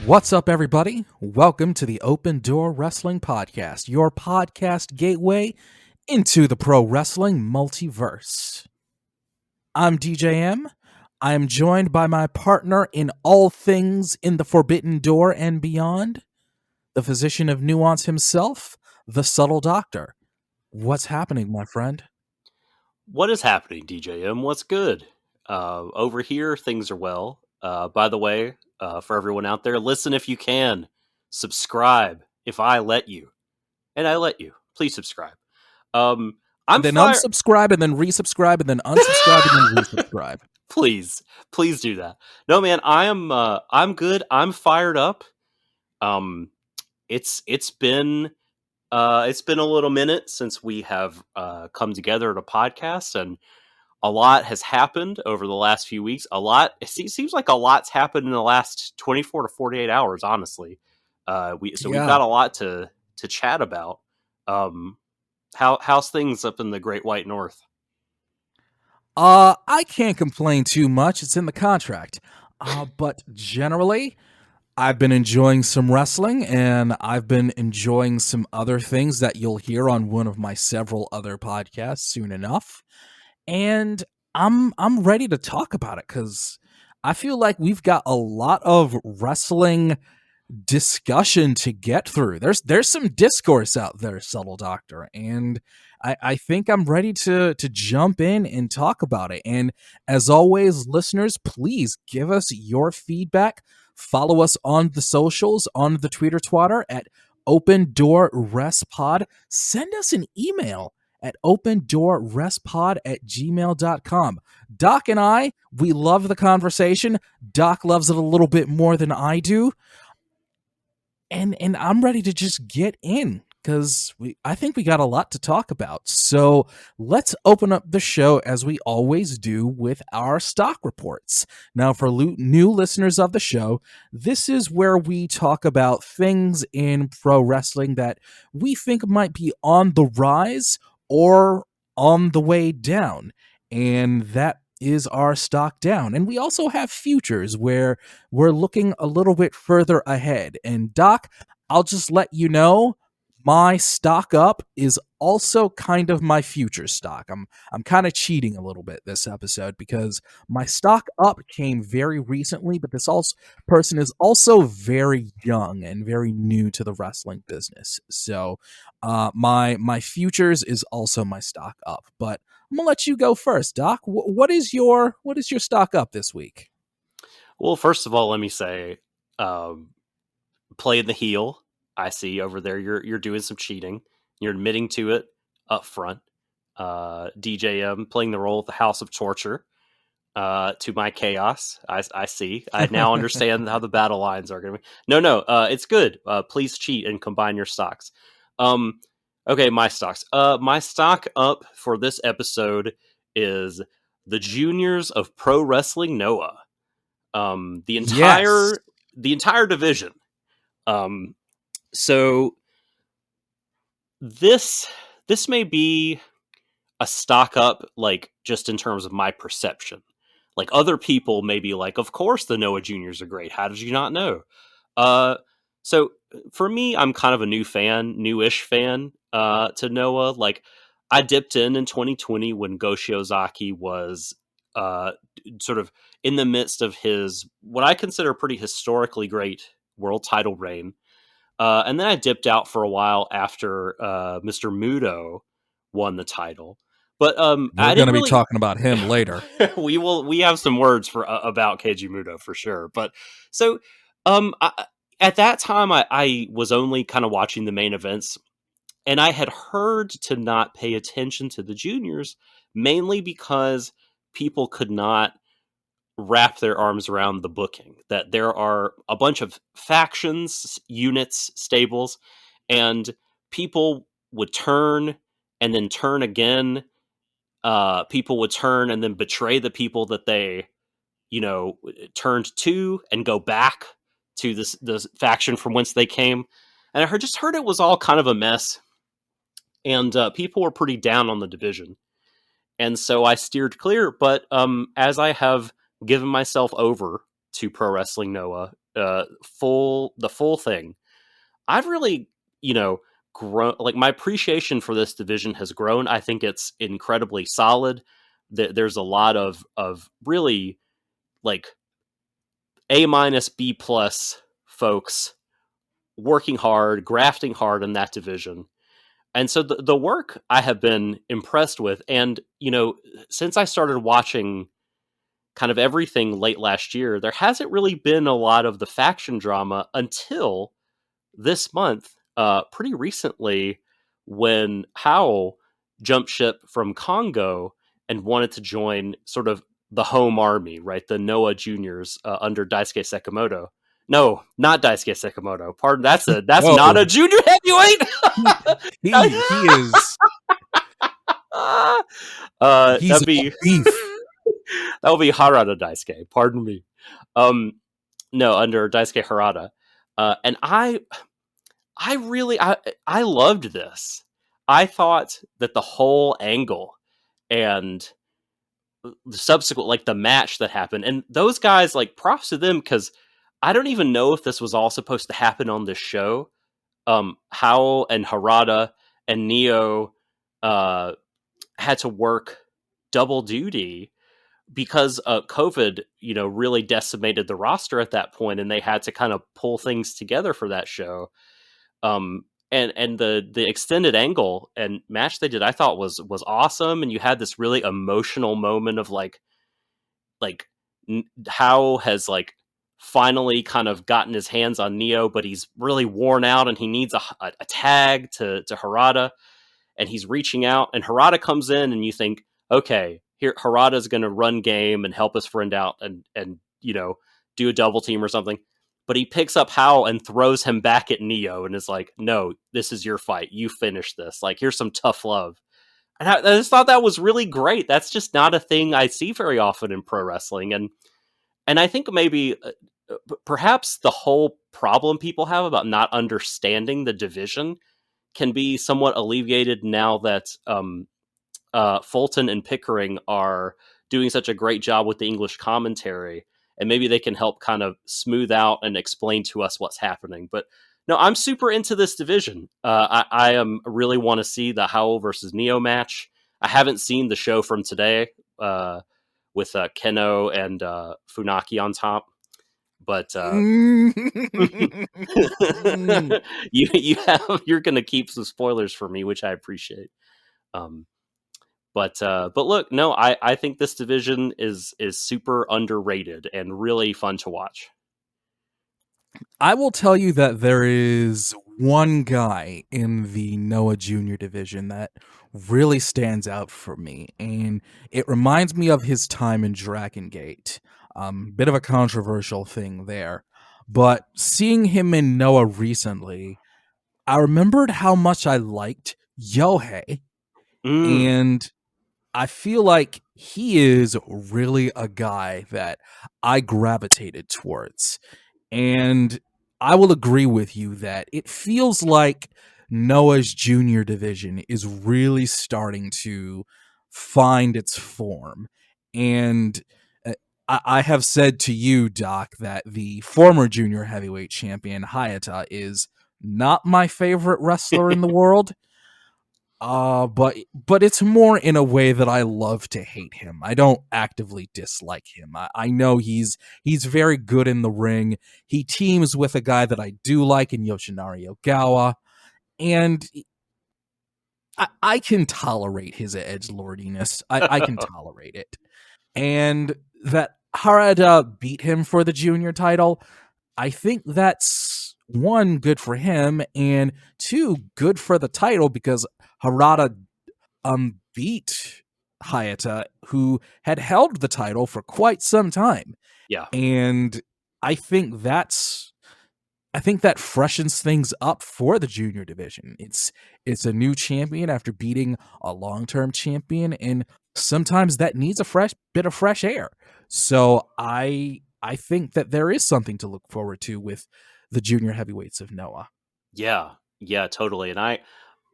What's up, everybody? Welcome to the Open Door Wrestling Podcast, your podcast gateway into the pro wrestling multiverse. I'm DJM. I am joined by my partner in all things in the Forbidden Door and beyond, the physician of nuance himself, the subtle doctor. What's happening, my friend? What is happening, DJM? What's good? Over here, things are well. By the way, for everyone out there, listen if you can. Subscribe if I let you. And I let you. Please subscribe. Unsubscribe and then resubscribe and then unsubscribe and then resubscribe. Please do that. No, man, I'm good. I'm fired up. It's been a little minute since we have come together at a podcast, and a lot has happened over the last few weeks. It seems like a lot's happened in the last 24 to 48 hours, honestly. We've got a lot to chat about. How's things up in the Great White North? I can't complain too much. It's in the contract. But generally, I've been enjoying some wrestling, and I've been enjoying some other things that you'll hear on one of my several other podcasts soon enough. And I'm ready to talk about it because I feel like we've got a lot of wrestling discussion to get through. There's some discourse out there, subtle doctor, and I think I'm ready to jump in and talk about it. And as always, listeners, please give us your feedback. Follow us on the socials, on the Twitter twatter at Open Door Rest Pod. Send us an email at opendoorrestpod@gmail.com. Doc and I, we love the conversation. Doc loves it a little bit more than I do. And I'm ready to just get in because I think we got a lot to talk about. So let's open up the show as we always do with our stock reports. Now, for new listeners of the show, this is where we talk about things in pro wrestling that we think might be on the rise or on the way down. And that is our stock down. And we also have futures where we're looking a little bit further ahead. And Doc, I'll just let you know, my stock up is also kind of my future stock. I'm kind of cheating a little bit this episode because my stock up came very recently, but this person is also very young and very new to the wrestling business. So my futures is also my stock up. But I'm gonna let you go first, Doc. What is your stock up this week? Well, first of all, let me say, playing the heel. I see over there you're doing some cheating. You're admitting to it up front. DJM playing the role of the House of Torture to my chaos. I see. I now understand how the battle lines are going to be. No, it's good. Please cheat and combine your stocks. Okay, my stocks. My stock up for this episode is the Juniors of Pro Wrestling Noah. The entire division. So this may be a stock up, like, just in terms of my perception. Like, other people may be like, of course the Noah Juniors are great. How did you not know? So for me, I'm kind of a newish fan to Noah. Like, I dipped in 2020 when Shiozaki was sort of in the midst of his, what I consider pretty historically great world title reign. And then I dipped out for a while after Mr. Mutoh won the title. But we're going to be talking about him later. We have some words about Keiji Mutoh for sure. But so at that time, I was only kind of watching the main events, and I had heard to not pay attention to the juniors, mainly because people could not wrap their arms around the booking, that there are a bunch of factions, units, stables, and people would turn and then turn again. People would turn and then betray the people that they, turned to and go back to this faction from whence they came. And I just heard it was all kind of a mess, and people were pretty down on the division. And so I steered clear, but as I have given myself over to Pro Wrestling Noah the full thing, I've really, grown. Like, my appreciation for this division has grown. I think it's incredibly solid. There's a lot of really, like, A minus, B plus folks working hard, grafting hard in that division. And so the work I have been impressed with. And, since I started watching kind of everything late last year, there hasn't really been a lot of the faction drama until this month, pretty recently, when Howell jumped ship from Congo and wanted to join sort of the home army, right? The Noah Juniors under Daisuke Sekimoto. No, not Daisuke Sekimoto. Pardon, that's not a junior heavyweight. he is. He's That'd be beef. that would be Harada Daisuke. Pardon me. No, under Daisuke Harada, and I really I loved this. I thought that the whole angle and the subsequent, like, the match that happened, and those guys, like, props to them, because I don't even know if this was all supposed to happen on this show. Howell and Harada and Neo had to work double duty because COVID, really decimated the roster at that point, and they had to kind of pull things together for that show. And the extended angle and match they did, I thought was awesome. And you had this really emotional moment of like Howell has, like, finally kind of gotten his hands on Neo, but he's really worn out and he needs a tag to Harada, and he's reaching out, and Harada comes in, and you think, okay, here Harada's going to run game and help his friend out and do a double team or something. But he picks up Howell and throws him back at Neo and is like, no, this is your fight. You finish this. Like, here's some tough love. And I just thought that was really great. That's just not a thing I see very often in pro wrestling. And I think maybe perhaps the whole problem people have about not understanding the division can be somewhat alleviated now that Fulton and Pickering are doing such a great job with the English commentary, and maybe they can help kind of smooth out and explain to us what's happening. But no, I'm super into this division. I am really want to see the Howell versus Neo match. I haven't seen the show from today with Keno and Funaki on top, but you're going to keep some spoilers for me, which I appreciate. But look, no, I think this division is super underrated and really fun to watch. I will tell you that there is one guy in the Noah Junior division that really stands out for me, and it reminds me of his time in Dragon Gate. Bit of a controversial thing there, but seeing him in Noah recently, I remembered how much I liked Yohei, and I feel like he is really a guy that I gravitated towards. And I will agree with you that it feels like Noah's junior division is really starting to find its form. And I have said to you, Doc, that the former junior heavyweight champion, Hayata, is not my favorite wrestler in the world. But it's more in a way that I love to hate him. I don't actively dislike him. I know he's very good in the ring. He teams with a guy that I do like in Yoshinari Ogawa, and I can tolerate his edgelordiness. I can tolerate it. And that Harada beat him for the junior title, I think that's, one, good for him, and two, good for the title, because Harada beat Hayata, who had held the title for quite some time. Yeah. And I think that freshens things up for the junior division. It's a new champion after beating a long-term champion, and sometimes that needs a bit of fresh air. So I think that there is something to look forward to with the junior heavyweights of Noah. Yeah, totally. And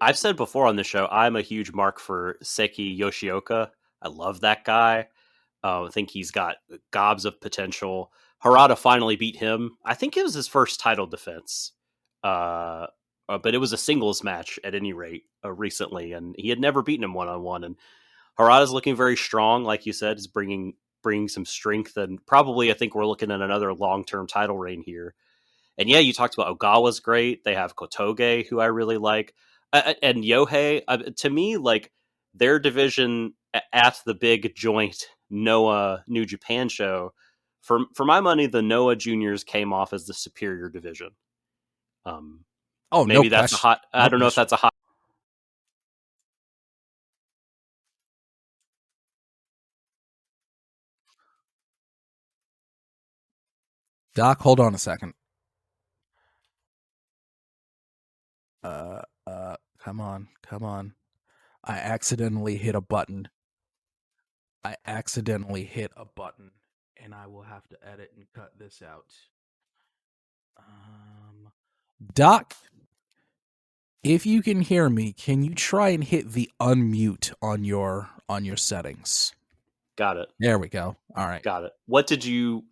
I've said before on the show, I'm a huge mark for Seki Yoshioka. I love that guy. I think he's got gobs of potential. Harada finally beat him. I think it was his first title defense. But it was a singles match at any rate recently, and he had never beaten him one-on-one. And Harada's looking very strong, like you said, is bringing some strength, and probably I think we're looking at another long-term title reign here. And yeah, you talked about Ogawa's great. They have Kotoge, who I really like, and Yohei. To me, like their division at the big joint Noah New Japan show, for my money, the Noah Juniors came off as the superior division. Maybe that's a hot. I don't know if that's a hot. Doc, hold on a second. Come on. I accidentally hit a button. And I will have to edit and cut this out. Doc, if you can hear me, can you try and hit the unmute on your settings? Got it. There we go. All right. Got it. What did you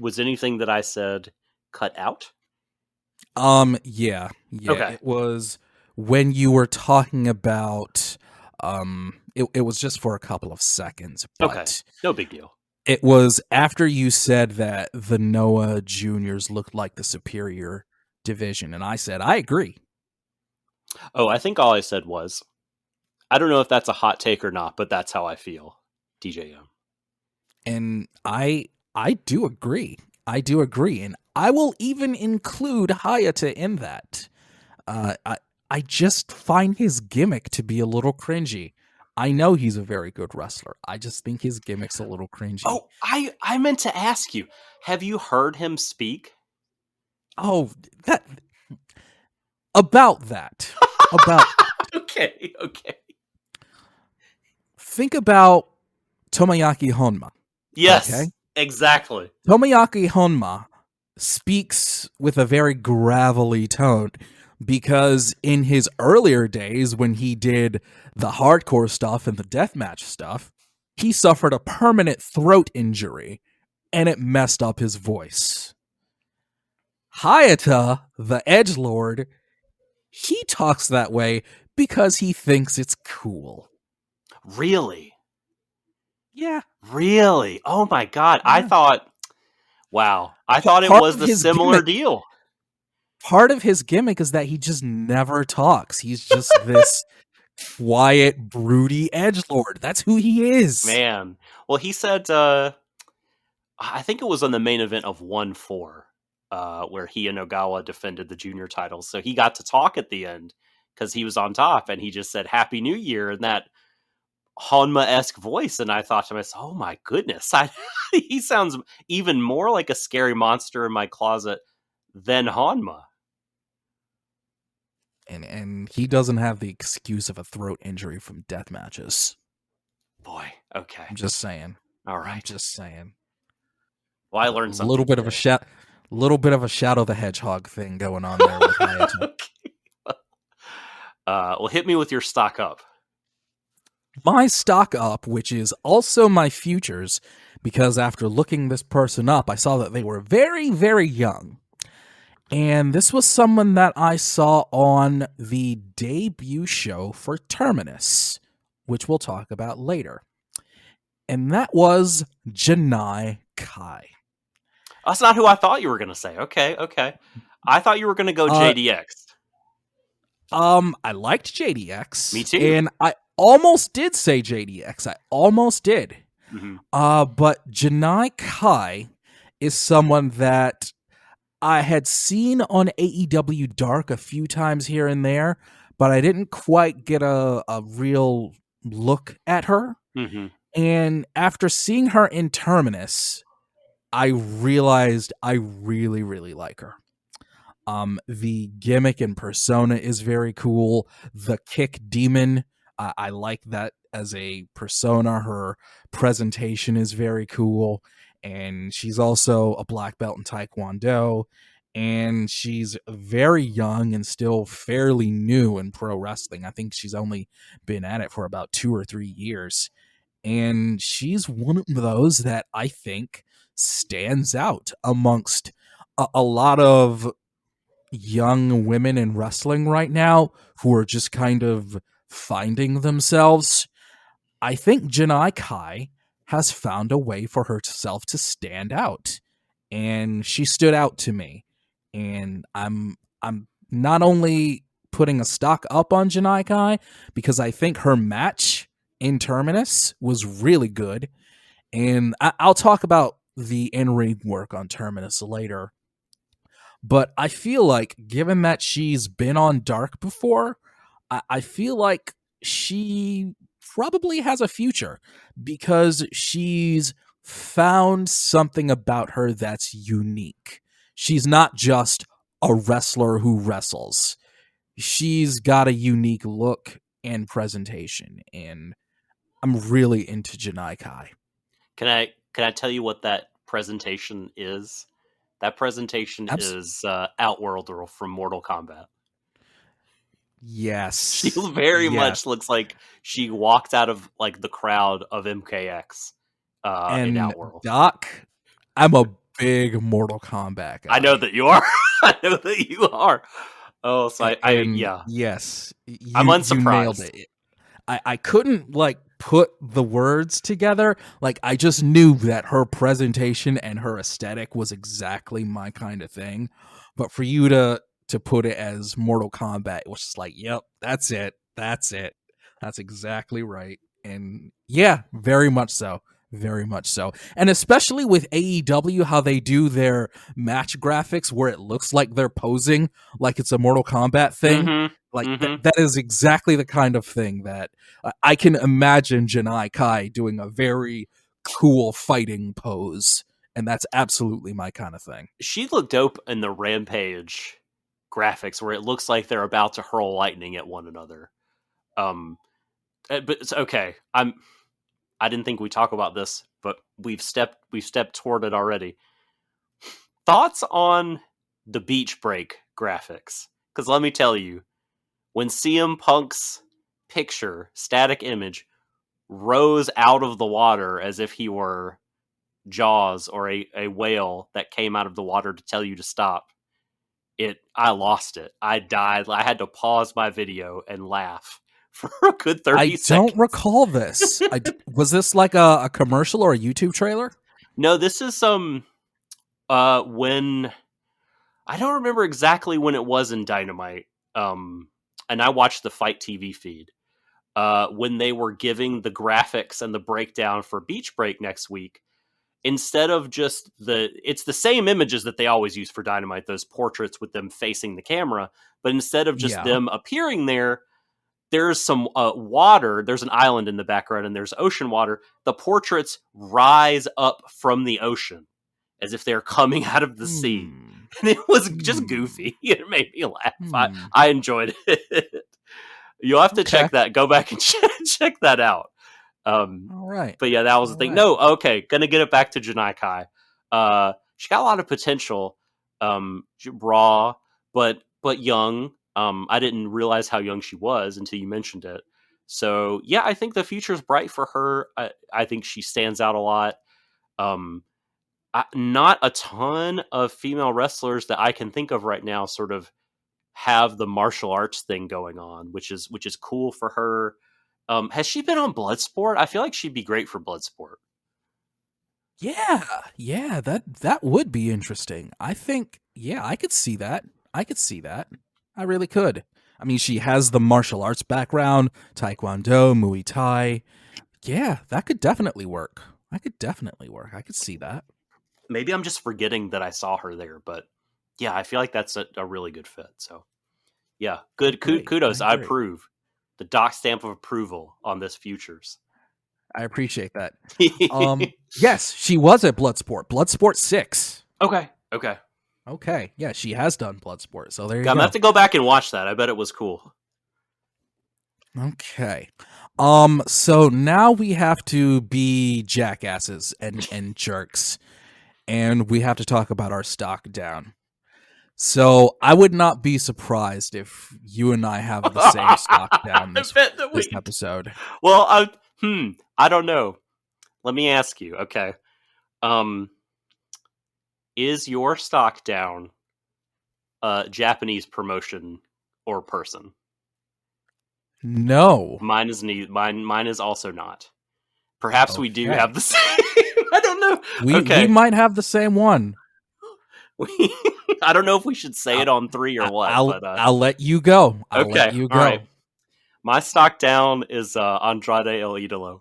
was anything that I said cut out? Yeah. Okay. It was when you were talking about it was just for a couple of seconds, but okay. No big deal. It was after you said that the Noah Juniors looked like the superior division, and I said I agree. Oh, I think all I said was, I don't know if that's a hot take or not, but that's how I feel, DJM. And I do agree. And I will even include Hayata in that. I just find his gimmick to be a little cringy. I know he's a very good wrestler. I just think his gimmick's a little cringy. Oh, I meant to ask you, have you heard him speak? Oh, about that. Okay. Think about Tomoyaki Honma. Yes, okay? Exactly. Tomoyaki Honma speaks with a very gravelly tone because in his earlier days when he did the hardcore stuff and the deathmatch stuff, he suffered a permanent throat injury and it messed up his voice. Hayata, the edgelord, he talks that way because he thinks it's cool. Really? Yeah. Really? Oh my God. Yeah. I thought it was the similar deal. Part of his gimmick is that he just never talks. He's just this quiet, broody edgelord. That's who he is. Man. Well, he said, I think it was on the main event of 1-4, where he and Ogawa defended the junior titles. So he got to talk at the end because he was on top, and he just said, Happy New Year, in that Honma-esque voice. And I thought to myself, oh my goodness, he sounds even more like a scary monster in my closet than Honma. And he doesn't have the excuse of a throat injury from death matches. Boy, okay. I'm just saying. All right. I'm just saying. Well, I learned something. A little bit of a Shadow the Hedgehog thing going on there with Hayata. Okay. Well, hit me with your stock up. My stock up, which is also my futures, because after looking this person up, I saw that they were very, very young. And this was someone that I saw on the debut show for Terminus, which we'll talk about later. And that was Janai Kai. That's not who I thought you were going to say. Okay. I thought you were going to go JDX. I liked JDX. Me too. And I almost did say JDX. I almost did. Mm-hmm. But Janai Kai is someone that I had seen on AEW Dark a few times here and there, but I didn't quite get a real look at her. Mm-hmm. And after seeing her in Terminus, I realized I really, really like her. The gimmick and persona is very cool. The kick demon, I like that as a persona. Her presentation is very cool. And she's also a black belt in Taekwondo. And she's very young and still fairly new in pro wrestling. I think she's only been at it for about 2 or 3 years. And she's one of those that I think stands out amongst a lot of young women in wrestling right now who are just kind of finding themselves. I think Janai Kai has found a way for herself to stand out, and she stood out to me. And I'm not only putting a stock up on Janai Kai because I think her match in Terminus was really good, and I'll talk about the in-ring work on Terminus later. But I feel like, given that she's been on Dark before, I feel like she probably has a future because she's found something about her that's unique. She's not just a wrestler who wrestles. She's got a unique look and presentation, and I'm really into Janai Kai. Can I tell you what that presentation is? That presentation is Outworlder from Mortal Kombat. Yes. She very much looks like she walked out of like the crowd of MKX in Outworld. Doc, I'm a big Mortal Kombat guy. I know that you are. I know that you are. Oh, so yes, I'm unsurprised. You nailed it. I couldn't like put the words together. Like, I just knew that her presentation and her aesthetic was exactly my kind of thing. But for you to put it as Mortal Kombat, it was just like, yep, that's it. That's exactly right. And yeah, very much so. Very much so. And especially with AEW, how they do their match graphics where it looks like they're posing like it's a Mortal Kombat thing. Mm-hmm. That is exactly the kind of thing that I can imagine Janai Kai doing a very cool fighting pose. And that's absolutely my kind of thing. She looked dope in the Rampage graphics where it looks like they're about to hurl lightning at one another. But it's okay. I didn't think we'd talk about this, but we've stepped toward it already. Thoughts on the beach break graphics? Because let me tell you, when CM Punk's picture, static image, rose out of the water as if he were Jaws or a whale that came out of the water to tell you to stop, I lost it. I died. I had to pause my video and laugh for a good 30 seconds. I don't recall this. Was this like a commercial or a YouTube trailer? No, this is when I don't remember exactly when it was in Dynamite. And I watched the Fight TV feed when they were giving the graphics and the breakdown for Beach Break next week. Instead of just it's the same images that they always use for Dynamite, those portraits with them facing the camera, but instead of just them appearing there, there's some water, there's an island in the background and there's ocean water. The portraits rise up from the ocean as if they're coming out of the sea. And it was just goofy. It made me laugh. I enjoyed it. You'll have to check that. Go back and check that out. All right. But yeah, that was the thing. Right. No, okay. Gonna get it back to Janai Kai. She got a lot of potential. Raw, but young. I didn't realize how young she was until you mentioned it. So yeah, I think the future's bright for her. I think she stands out a lot. Not a ton of female wrestlers that I can think of right now sort of have the martial arts thing going on, which is cool for her. Has she been on Bloodsport? I feel like she'd be great for Bloodsport. Yeah, that would be interesting. I think, I could see that. I really could. I mean, she has the martial arts background, Taekwondo, Muay Thai. Yeah, that could definitely work. I could see that. Maybe I'm just forgetting that I saw her there, but yeah, I feel like that's a really good fit. So yeah, good. Kudos. I approve. The doc stamp of approval on this Futures. I appreciate that. Yes, she was at Bloodsport. Bloodsport 6. Okay. Yeah, she has done Bloodsport. So there you go. I'm going to have to go back and watch that. I bet it was cool. Okay. So now we have to be jackasses and jerks. And we have to talk about our stock down. So I would not be surprised if you and I have the same stock down this episode. Well, I don't know. Let me ask you. Okay. Is your stock down a Japanese promotion or person? No. Mine is mine is also not. Perhaps we do Okay. have the same. I don't know. We might have the same one. I don't know if we should say it on 3 or what. I'll let you go. I'll okay. let you go. All right. My stock down is Andrade El Idolo.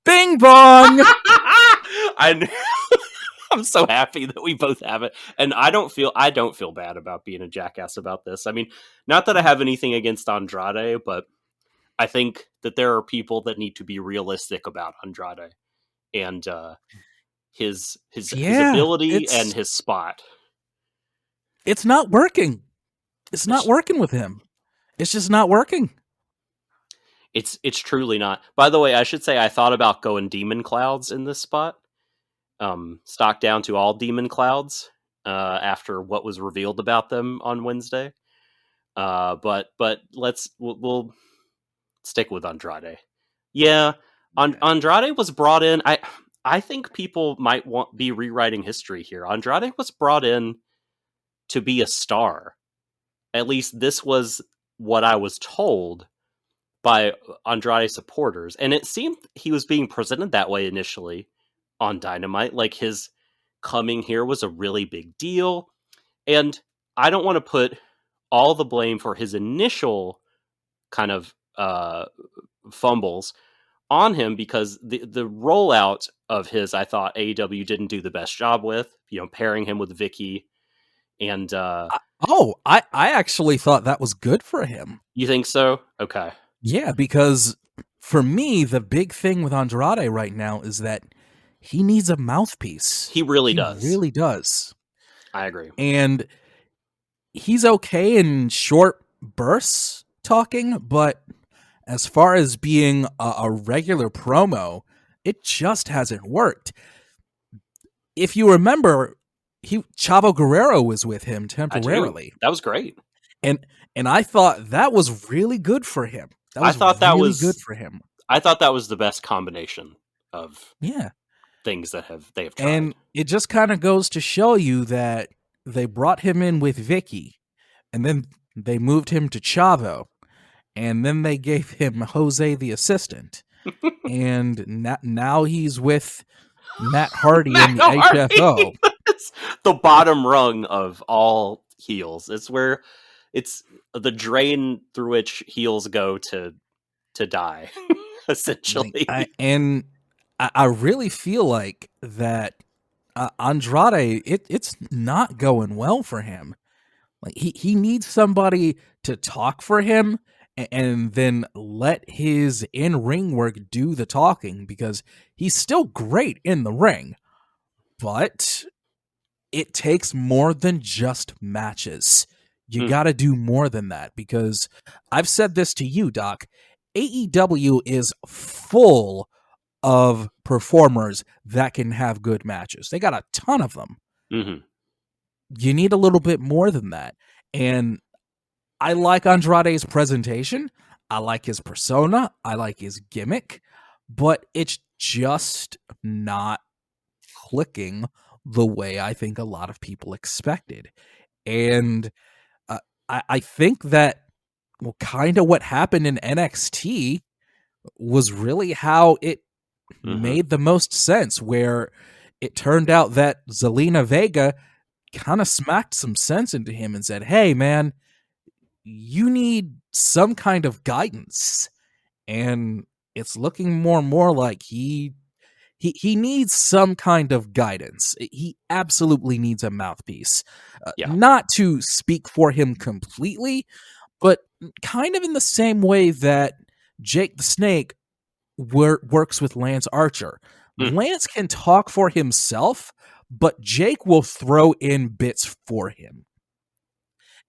Bing bong. I'm so happy that we both have it, and I don't feel bad about being a jackass about this. I mean, not that I have anything against Andrade, but I think that there are people that need to be realistic about Andrade and his ability and his spot. It's not working. It's not working with him. It's just not working. It's truly not. By the way, I should say I thought about going Demon Clouds in this spot. Stock down to all Demon Clouds after what was revealed about them on Wednesday. But we'll stick with Andrade. Yeah, Andrade was brought in. I think people might be rewriting history here. Andrade was brought in to be a star. At least this was what I was told by Andrade supporters, and it seemed he was being presented that way initially on Dynamite. Like his coming here was a really big deal, and I don't want to put all the blame for his initial kind of fumbles on him, because the rollout of his, I thought AEW didn't do the best job with, pairing him with Vicky. And I actually thought that was good for him. You think so? Okay. Yeah, because for me, the big thing with Andrade right now is that he needs a mouthpiece. He really does. He really does. I agree. And he's okay in short bursts talking, but as far as being a regular promo, it just hasn't worked. If you remember, Chavo Guerrero was with him temporarily. That was great. And I thought that was really good for him. I thought that was good for him. I thought that was the best combination of things that they have tried. And it just kind of goes to show you that they brought him in with Vicky, and then they moved him to Chavo, and then they gave him Jose the assistant. And now he's with Matt Hardy in the HFO. The bottom rung of all heels. It's the drain through which heels go to die, essentially. I really feel like that Andrade, it's not going well for him. Like he needs somebody to talk for him and then let his in-ring work do the talking, because he's still great in the ring. But it takes more than just matches. You got to do more than that, because I've said this to you, Doc. AEW is full of performers that can have good matches. They got a ton of them. Mm-hmm. You need a little bit more than that. And I like Andrade's presentation. I like his persona. I like his gimmick. But it's just not clicking the way I think a lot of people expected. And I think that kind of what happened in NXT was really how it made the most sense, where it turned out that Zelina Vega kind of smacked some sense into him and said, hey, man, you need some kind of guidance. And it's looking more and more like he needs some kind of guidance. He absolutely needs a mouthpiece. Not to speak for him completely, but kind of in the same way that Jake the Snake works with Lance Archer. Lance can talk for himself, but Jake will throw in bits for him.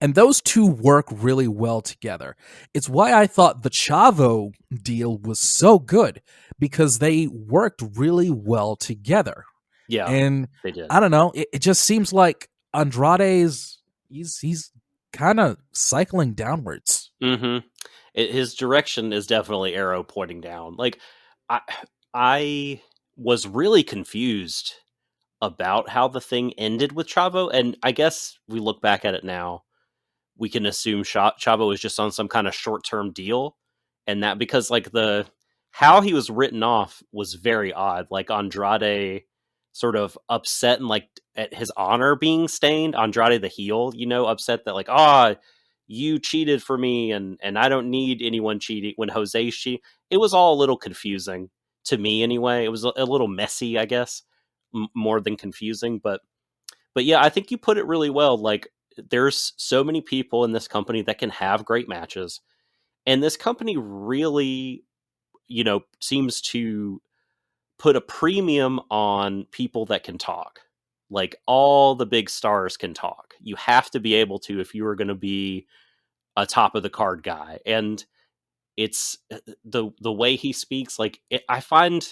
And those two work really well together. It's why I thought the Chavo deal was so good, because they worked really well together. Yeah, and they did. I don't know. It just seems like Andrade's he's kind of cycling downwards. Mm-hmm. His direction is definitely arrow pointing down. Like, I I was really confused about how the thing ended with Chavo, and I guess we look back at it now, we can assume Chavo was just on some kind of short term deal, and that because like the how he was written off was very odd. Like Andrade sort of upset and like at his honor being stained. Andrade the heel, upset that like you cheated for me and I don't need anyone cheating when Jose's cheating. It was all a little confusing to me anyway. It was a little messy, I guess, more than confusing, but yeah, I think you put it really well. Like, there's so many people in this company that can have great matches, and this company really, seems to put a premium on people that can talk. Like, all the big stars can talk. You have to be able to if you are going to be a top of the card guy, and it's the way he speaks. Like, I find,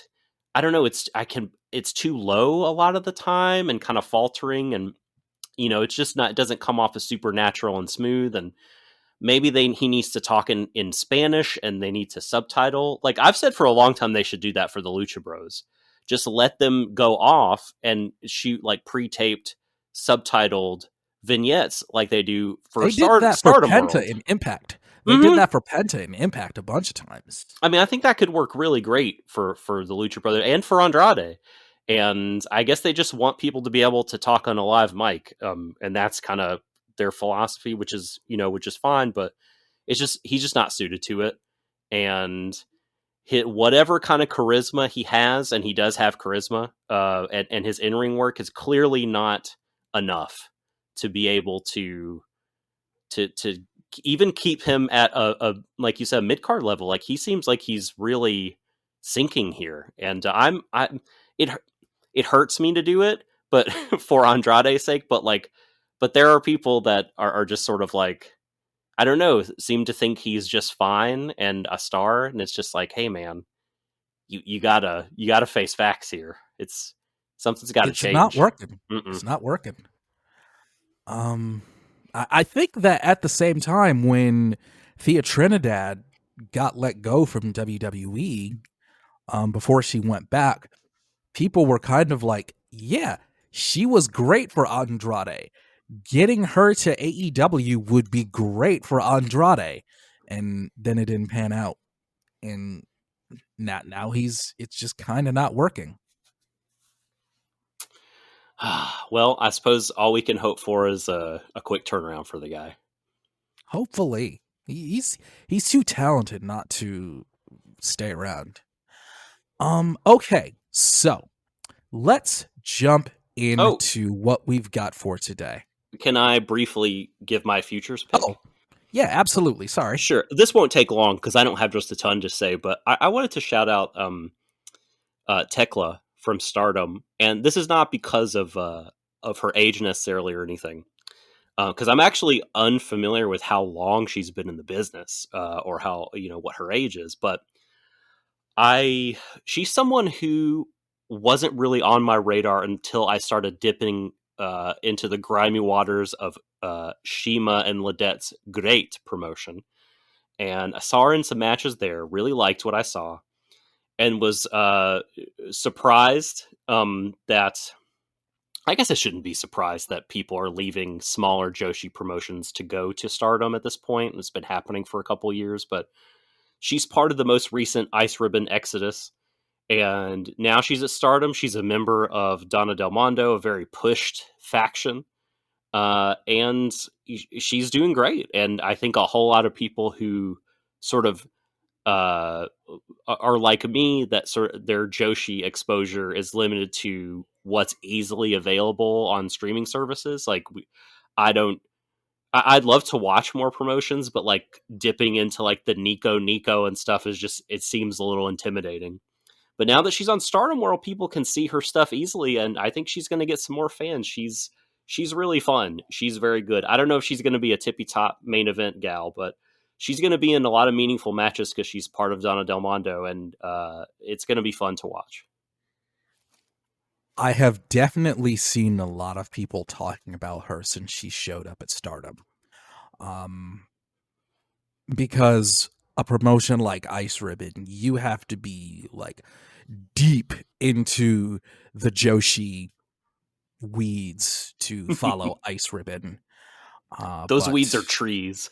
I don't know, it's too low a lot of the time and kind of faltering, and it's just not, it doesn't come off as supernatural and smooth. And maybe he needs to talk in Spanish and they need to subtitle. Like I've said for a long time, they should do that for the Lucha Bros. Just let them go off and shoot like pre-taped subtitled vignettes like they do for they did that for Stardom Penta World. in Impact. They did that for Penta in Impact a bunch of times. I mean, I think that could work really great for the Lucha Brothers and for Andrade. And I guess they just want people to be able to talk on a live mic. And that's kind of their philosophy, which is fine, but he's just not suited to it. And whatever kind of charisma he has, and he does have charisma, and his in-ring work is clearly not enough to be able to even keep him at a like you said, mid-card level. Like, he seems like he's really sinking here. And it hurts me to do it, but for Andrade's sake, but there are people that are just sort of like, I don't know, seem to think he's just fine and a star. And it's just like, hey man, you gotta face facts here. Something's gotta change. It's not working. Mm-mm. It's not working. I think that at the same time when Thea Trinidad got let go from WWE, before she went back, people were kind of like, yeah, she was great for Andrade. Getting her to AEW would be great for Andrade. And then it didn't pan out. And now it's just kind of not working. Well, I suppose all we can hope for is a quick turnaround for the guy. Hopefully. He's too talented not to stay around. Okay, so let's jump into what we've got for today. Can I briefly give my futures pick? Oh, yeah, absolutely. Sorry. Sure. This won't take long because I don't have just a ton to say, but I wanted to shout out Tekla from Stardom, and this is not because of her age necessarily or anything, because I'm actually unfamiliar with how long she's been in the business, or how what her age is, but she's someone who wasn't really on my radar until I started dipping into the grimy waters of Shima and Ladette's great promotion, and I saw her in some matches there. Really liked what I saw, and was surprised that, I guess I shouldn't be surprised that people are leaving smaller Joshi promotions to go to Stardom at this point. It's been happening for a couple years, but she's part of the most recent Ice Ribbon exodus, and now she's at Stardom. She's a member of Donna Del Mondo, a very pushed faction, and she's doing great. And I think a whole lot of people who sort of are like me, that sort of their Joshi exposure is limited to what's easily available on streaming services. Like, I'd love to watch more promotions, but like dipping into like the Nico and stuff is just, it seems a little intimidating. But now that she's on Stardom World, people can see her stuff easily, and I think she's going to get some more fans. She's really fun. She's very good. I don't know if she's going to be a tippy top main event gal, but she's going to be in a lot of meaningful matches because she's part of Donna Del Mondo, and it's going to be fun to watch. I have definitely seen a lot of people talking about her since she showed up at Stardom. Because a promotion like Ice Ribbon, you have to be like deep into the Joshi weeds to follow Ice Ribbon. Those But weeds are trees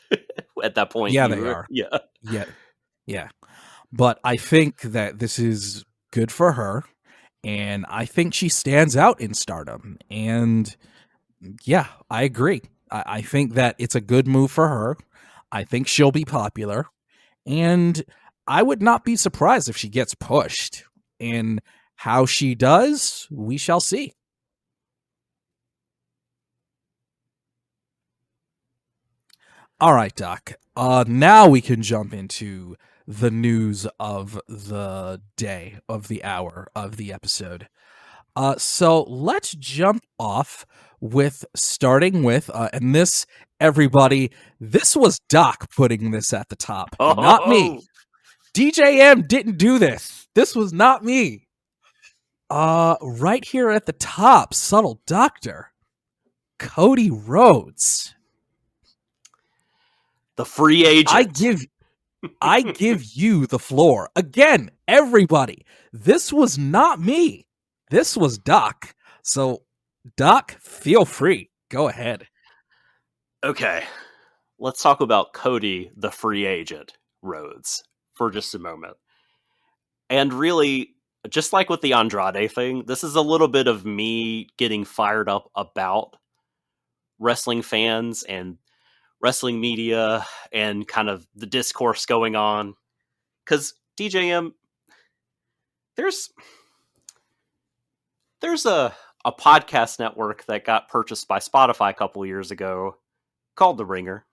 at that point. yeah, they are. Yeah. Yeah. But I think that this is good for her, and I think she stands out in Stardom. And yeah, I agree. I think that it's a good move for her. I think she'll be popular, and I would not be surprised if she gets pushed. And how she does, we shall see. All right, Doc. Now we can jump into the news of the day, of the hour, of the episode. So let's jump off with starting with, and this, everybody, this was Doc putting this at the top, not me. DJM didn't do this. This was not me. Right here at the top, Subtle Doctor, Cody Rhodes. The free agent. I give you the floor. Again, everybody, this was not me. This was Doc. So, Doc, feel free. Go ahead. Okay. Let's talk about Cody, the free agent, Rhodes, for just a moment. And really, just like with the Andrade thing, this is a little bit of me getting fired up about wrestling fans and wrestling media and kind of the discourse going on. Because DJM, there's a podcast network that got purchased by Spotify a couple years ago called The Ringer.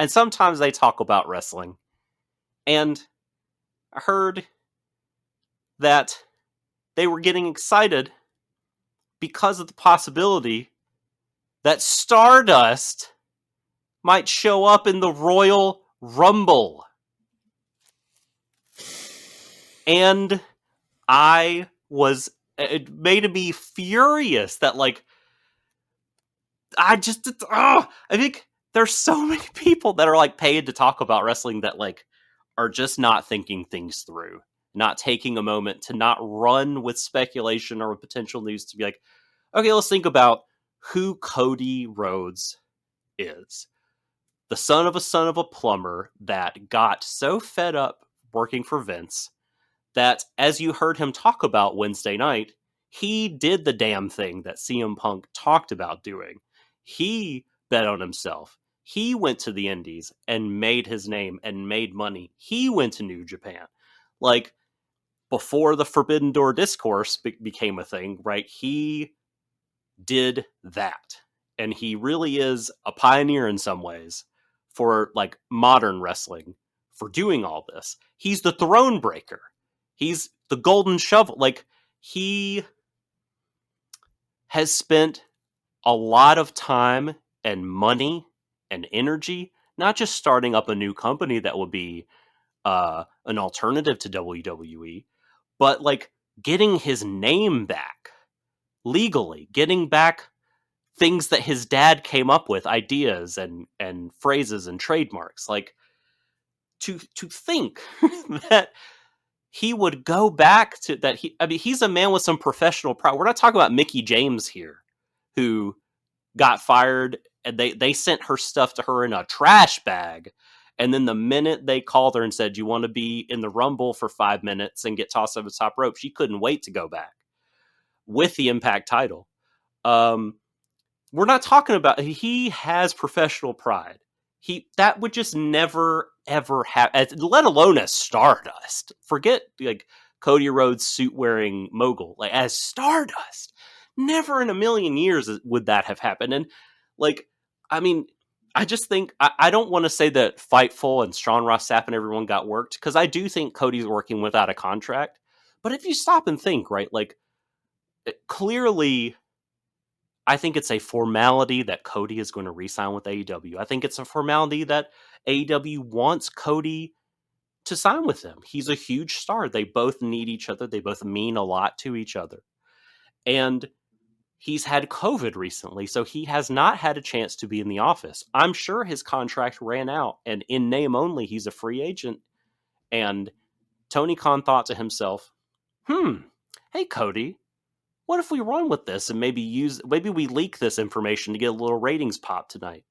And sometimes they talk about wrestling. And I heard that they were getting excited because of the possibility that Stardust might show up in the Royal Rumble. And it made me furious that, like, I think there's so many people that are, like, paid to talk about wrestling that, like, are just not thinking things through, not taking a moment to not run with speculation or with potential news to be like, okay, let's think about who Cody Rhodes is. The son of a plumber that got so fed up working for Vince that, as you heard him talk about Wednesday night, he did the damn thing that CM Punk talked about doing. He bet on himself. He went to the Indies and made his name and made money. He went to New Japan. Like, before the Forbidden Door discourse became a thing, right? He did that. And he really is a pioneer in some ways for, like, modern wrestling for doing all this. He's the throne breaker. He's the golden shovel. Like, he has spent a lot of time and money and energy, not just starting up a new company that would be an alternative to WWE, but, like, getting his name back legally, getting back things that his dad came up with, ideas and phrases and trademarks. Like, to think that he would go back to that. He's a man with some professional pride. We're not talking about Mickie James here, who got fired and they sent her stuff to her in a trash bag. And then the minute they called her and said, you want to be in the Rumble for 5 minutes and get tossed over the top rope, she couldn't wait to go back with the Impact title. We're not talking about, he has professional pride. That would just never, ever happen, let alone as Stardust. Forget, like, Cody Rhodes suit wearing mogul. Like, as Stardust, never in a million years would that have happened. And, like, I mean, I just think, I don't want to say that Fightful and Sean Ross Sapp and everyone got worked, because I do think Cody's working without a contract. But if you stop and think, right, like, clearly, I think it's a formality that Cody is going to re-sign with AEW. I think it's a formality that AEW wants Cody to sign with them. He's a huge star. They both need each other. They both mean a lot to each other. And he's had COVID recently, so he has not had a chance to be in the office. I'm sure his contract ran out, and in name only, he's a free agent And Tony Khan thought to himself, hey, Cody, what if we run with this and maybe we leak this information to get a little ratings pop tonight?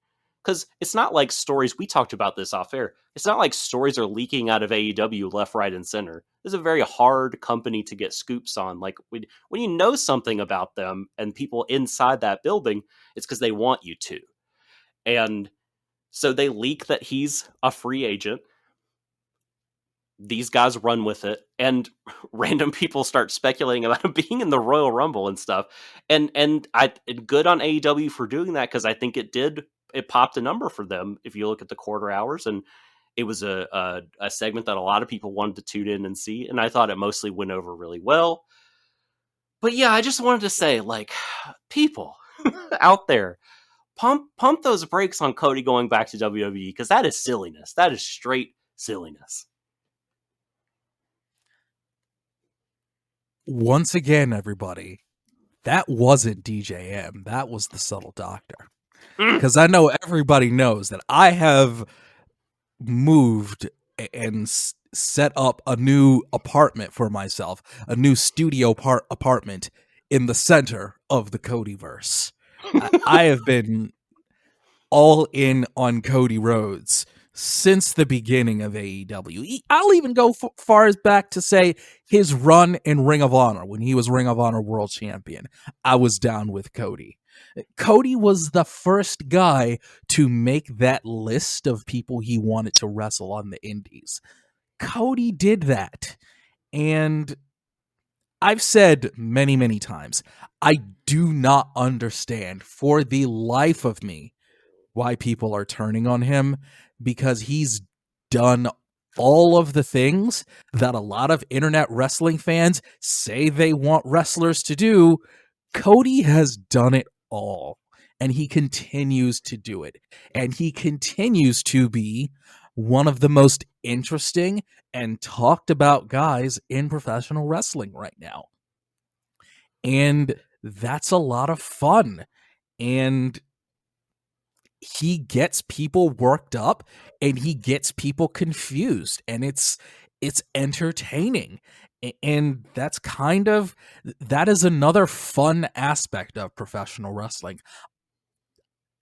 Because it's not like stories, we talked about this off air, it's not like stories are leaking out of AEW left, right, and center. This is a very hard company to get scoops on. Like, when you know something about them and people inside that building, it's because they want you to. And so they leak that he's a free agent. These guys run with it, and random people start speculating about him being in the Royal Rumble and stuff. And good on AEW for doing that, because I think it popped a number for them if you look at the quarter hours, and it was a segment that a lot of people wanted to tune in and see, and I thought it mostly went over really well. But yeah, I just wanted to say, like, people out there, pump those brakes on Cody going back to WWE, because that is silliness. That is straight silliness. Once again, everybody, that wasn't DJM. That was the Subtle Doctor. Because I know everybody knows that I have moved and set up a new apartment for myself, a new studio apartment in the center of the Codyverse. I have been all in on Cody Rhodes since the beginning of AEW. I'll even go far as back to say his run in Ring of Honor, when he was Ring of Honor World Champion. I was down with Cody. Cody was the first guy to make that list of people he wanted to wrestle on the indies. Cody did that. And I've said many, many times, I do not understand for the life of me why people are turning on him, because he's done all of the things that a lot of internet wrestling fans say they want wrestlers to do. Cody has done it all, and he continues to do it, and he continues to be one of the most interesting and talked about guys in professional wrestling right now. And that's a lot of fun. And he gets people worked up, and he gets people confused, and it's entertaining. And that is another fun aspect of professional wrestling.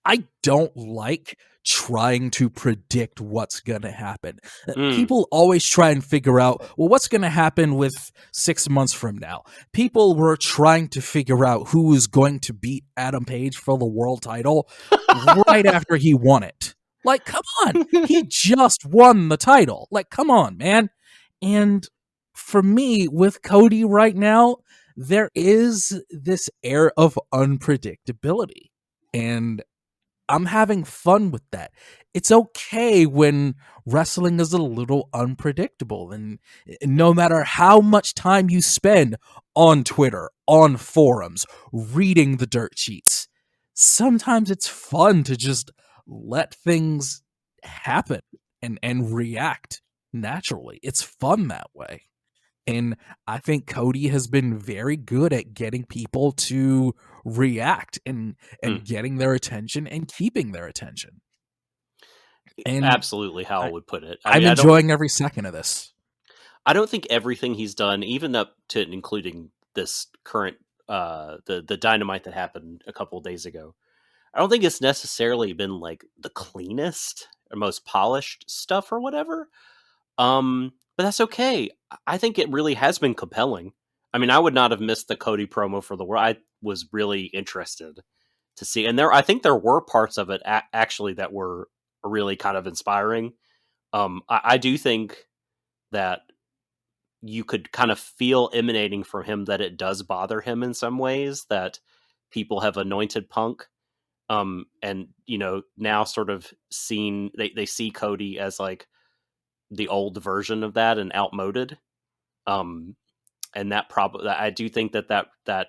I don't like trying to predict what's going to happen. People always try and figure out, well, what's going to happen with 6 months from now? People were trying to figure out who was going to beat Adam Page for the world title right after he won it. Like, come on. He just won the title. Like, come on, man. And for me, with Cody right now, there is this air of unpredictability. And I'm having fun with that. It's okay when wrestling is a little unpredictable, and no matter how much time you spend on Twitter, on forums, reading the dirt sheets, sometimes it's fun to just let things happen and react naturally. It's fun that way. And I think Cody has been very good at getting people to react and getting their attention and keeping their attention. And absolutely how I would put it. I'm enjoying every second of this. I don't think everything he's done, even up to including this current the Dynamite that happened a couple of days ago, I don't think it's necessarily been like the cleanest or most polished stuff or whatever. But that's okay. I think it really has been compelling. I mean, I would not have missed the Cody promo for the world. I was really interested to see, and I think there were parts of it actually that were really kind of inspiring. I do think that you could kind of feel emanating from him that it does bother him in some ways that people have anointed Punk. And now sort of they see Cody as like the old version of that and outmoded. And that probably, I do think that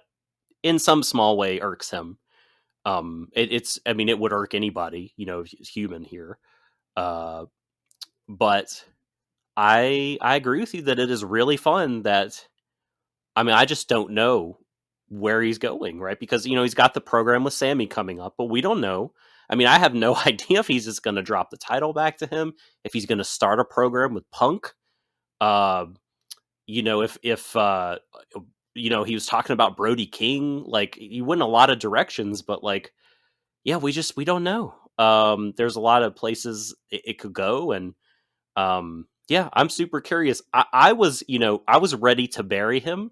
in some small way irks him. It would irk anybody, human here. But I agree with you that it is really fun I just don't know where he's going, right? Because, he's got the program with Sammy coming up, but we don't know. I have no idea if he's just going to drop the title back to him, if he's going to start a program with Punk. You know, if you know, he was talking about Brody King, like he went in a lot of directions, but like, yeah, we don't know. There's a lot of places it could go, and yeah, I'm super curious. I was, you know, I was ready to bury him.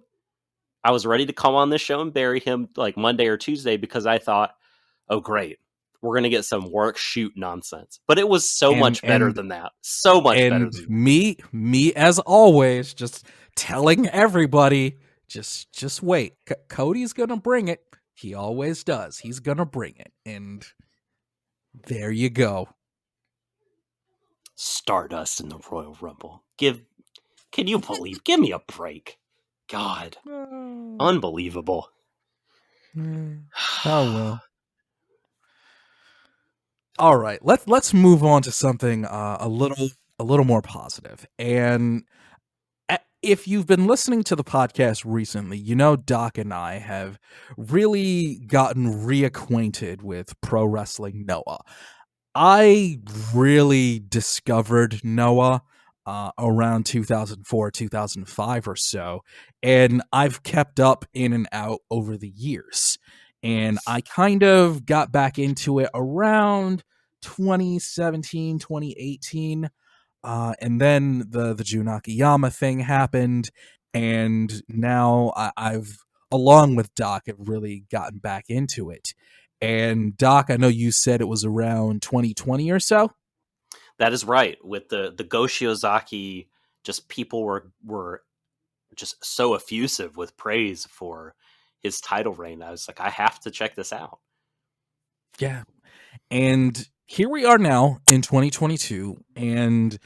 I was ready to come on this show and bury him like Monday or Tuesday because I thought, oh great, we're gonna get some work shoot nonsense. But it was so and much better and than that. So much better and than that. me as always, just telling everybody, just wait. Cody's gonna bring it. He always does. He's gonna bring it, and there you go. Stardust in the Royal Rumble. Can you believe? Give me a break. God, unbelievable. Oh well. All right, let's move on to something a little more positive. And if you've been listening to the podcast recently, you know Doc and I have really gotten reacquainted with Pro Wrestling Noah. I really discovered Noah around 2004, 2005 or so, and I've kept up in and out over the years. And I kind of got back into it around 2017, 2018. And then the Jun Akiyama thing happened, and now I've, along with Doc, have really gotten back into it. And Doc, I know you said it was around 2020 or so. That is right. With the Go Shiozaki, just people were just so effusive with praise for his title reign. I was like, I have to check this out. Yeah. And here we are now in 2022, and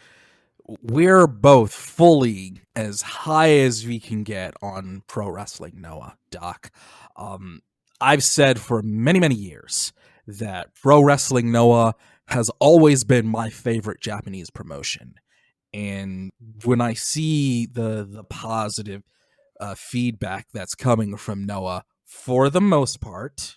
we're both fully as high as we can get on Pro Wrestling Noah, Doc. I've said for many, many years that Pro Wrestling Noah has always been my favorite Japanese promotion. And when I see the positive feedback that's coming from Noah, for the most part,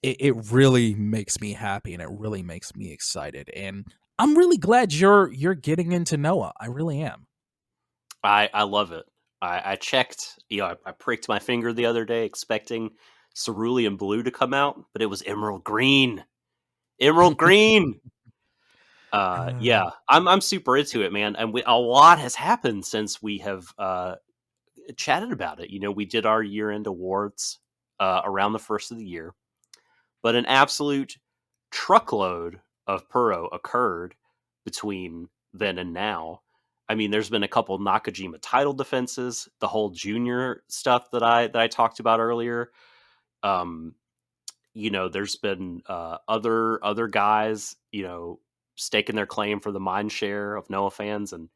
it really makes me happy, and it really makes me excited. And I'm really glad you're getting into Noah. I really am. I love it. I checked, you know, I pricked my finger the other day expecting cerulean blue to come out, but it was emerald green. Emerald green. Yeah, I'm super into it, man. And a lot has happened since we have chatted about it. You know, we did our year-end awards around the first of the year, but an absolute truckload of Puro occurred between then and now. I mean, there's been a couple Nakajima title defenses, the whole junior stuff that I talked about earlier. You know, there's been other guys, you know, staking their claim for the mind share of Noah fans and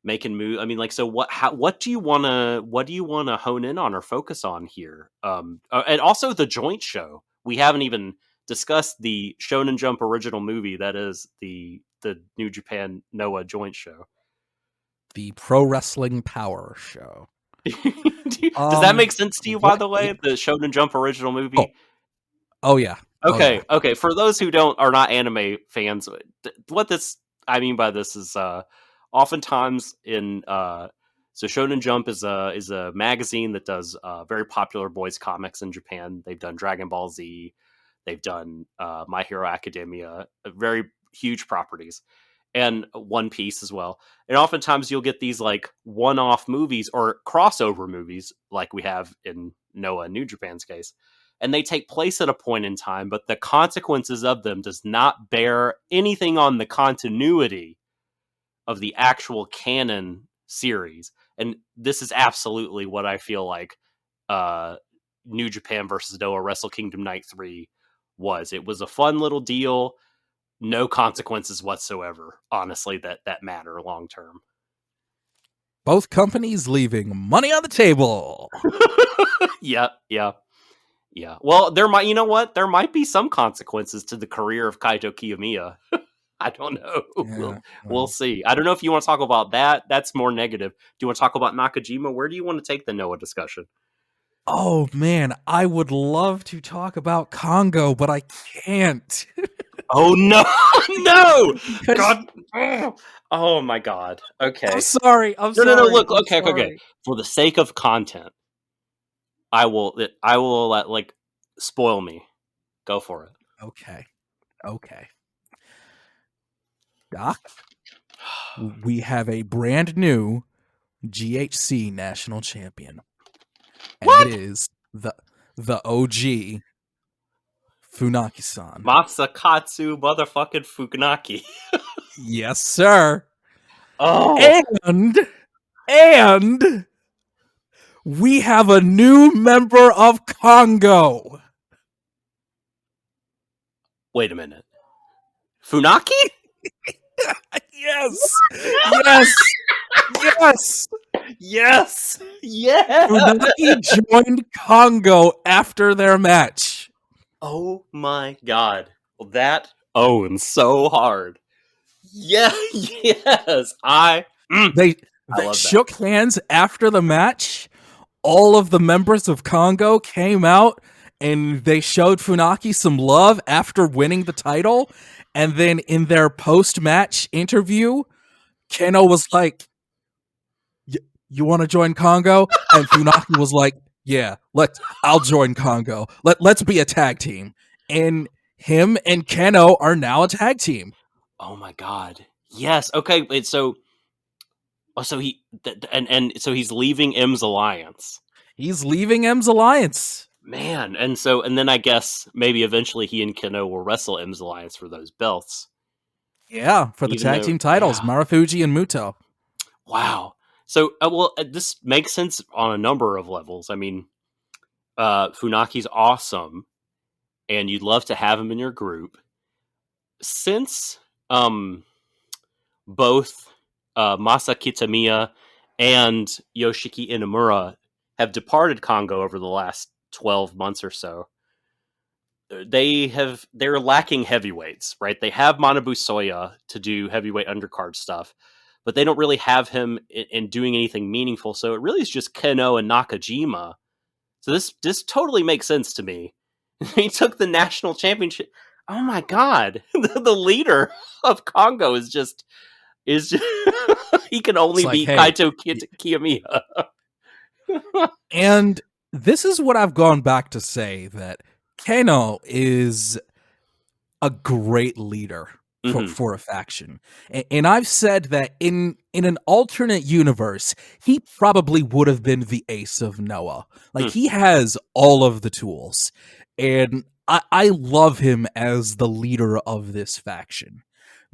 making move. I mean, like, so what do you want to hone in on or focus on here? And also the joint show. We haven't even discussed the Shonen Jump original movie that is the New Japan Noah joint show. The Pro Wrestling Power Show. Does that make sense to you, by the way? The Shonen Jump original movie? Oh yeah. Okay, Oh, yeah. okay. For those who are not anime fans, what I mean by this is oftentimes in so Shonen Jump is a magazine that does very popular boys comics in Japan. They've done Dragon Ball Z, they've done My Hero Academia, very huge properties, and One Piece as well. And oftentimes you'll get these like one-off movies or crossover movies, like we have in Noah New Japan's case, and they take place at a point in time, but the consequences of them does not bear anything on the continuity of the actual canon series. And this is absolutely what I feel like New Japan versus Noah Wrestle Kingdom Night 3 was. It was a fun little deal, no consequences whatsoever, honestly, that matter long term. Both companies leaving money on the table. Yeah. Well, there might, you know what? There might be some consequences to the career of Kaito Kiyomiya. I don't know. Yeah, We'll see. I don't know if you want to talk about that. That's more negative. Do you want to talk about Nakajima? Where do you want to take the Noah discussion? Oh man, I would love to talk about Congo, but I can't. Oh no, no! 'Cause- God, oh my God. Okay. I'm sorry. No. Look, I'm okay. sorry. For the sake of content, I will let spoil me. Go for it. Okay. Doc, we have a brand new GHC national champion. And What? it is the OG Funaki-san. Masakatsu motherfucking Fukunaki. Yes, sir. Oh, And we have a new member of Congo. wait a minute. Funaki? Yes. Yes. Funaki joined Congo after their match. Oh my God. Well, that owns so hard. Yeah, yes. They love shook hands after the match. All of the members of Congo came out and they showed Funaki some love after winning the title. And then in their post-match interview, Kano was like, you want to join Congo? And Funaki was like, yeah, I'll join Congo. Let's be a tag team. And him and Kano are now a tag team. Oh my God. Yes. Okay. Wait, so he so he's leaving M's Alliance. He's leaving M's Alliance. Man, and then I guess maybe eventually he and Kano will wrestle M's Alliance for those belts. Yeah, for the tag team titles, Marufuji and Muto. Wow. So, this makes sense on a number of levels. I mean, Funaki's awesome, and you'd love to have him in your group. Since both Masa Kitamiya and Yoshiki Inamura have departed Congo over the last 12 months or so, they're lacking heavyweights, right? They have Manabu Soya to do heavyweight undercard stuff, but they don't really have him in doing anything meaningful. So it really is just Keno and Nakajima. So this totally makes sense to me. He took the national championship. Oh my God. The leader of Congo is just he can only beat Kaito Kiyomiya. And this is what I've gone back to say, that Kano is a great leader for a faction. And I've said that in an alternate universe, he probably would have been the ace of Noah. Like, he has all of the tools. And I love him as the leader of this faction,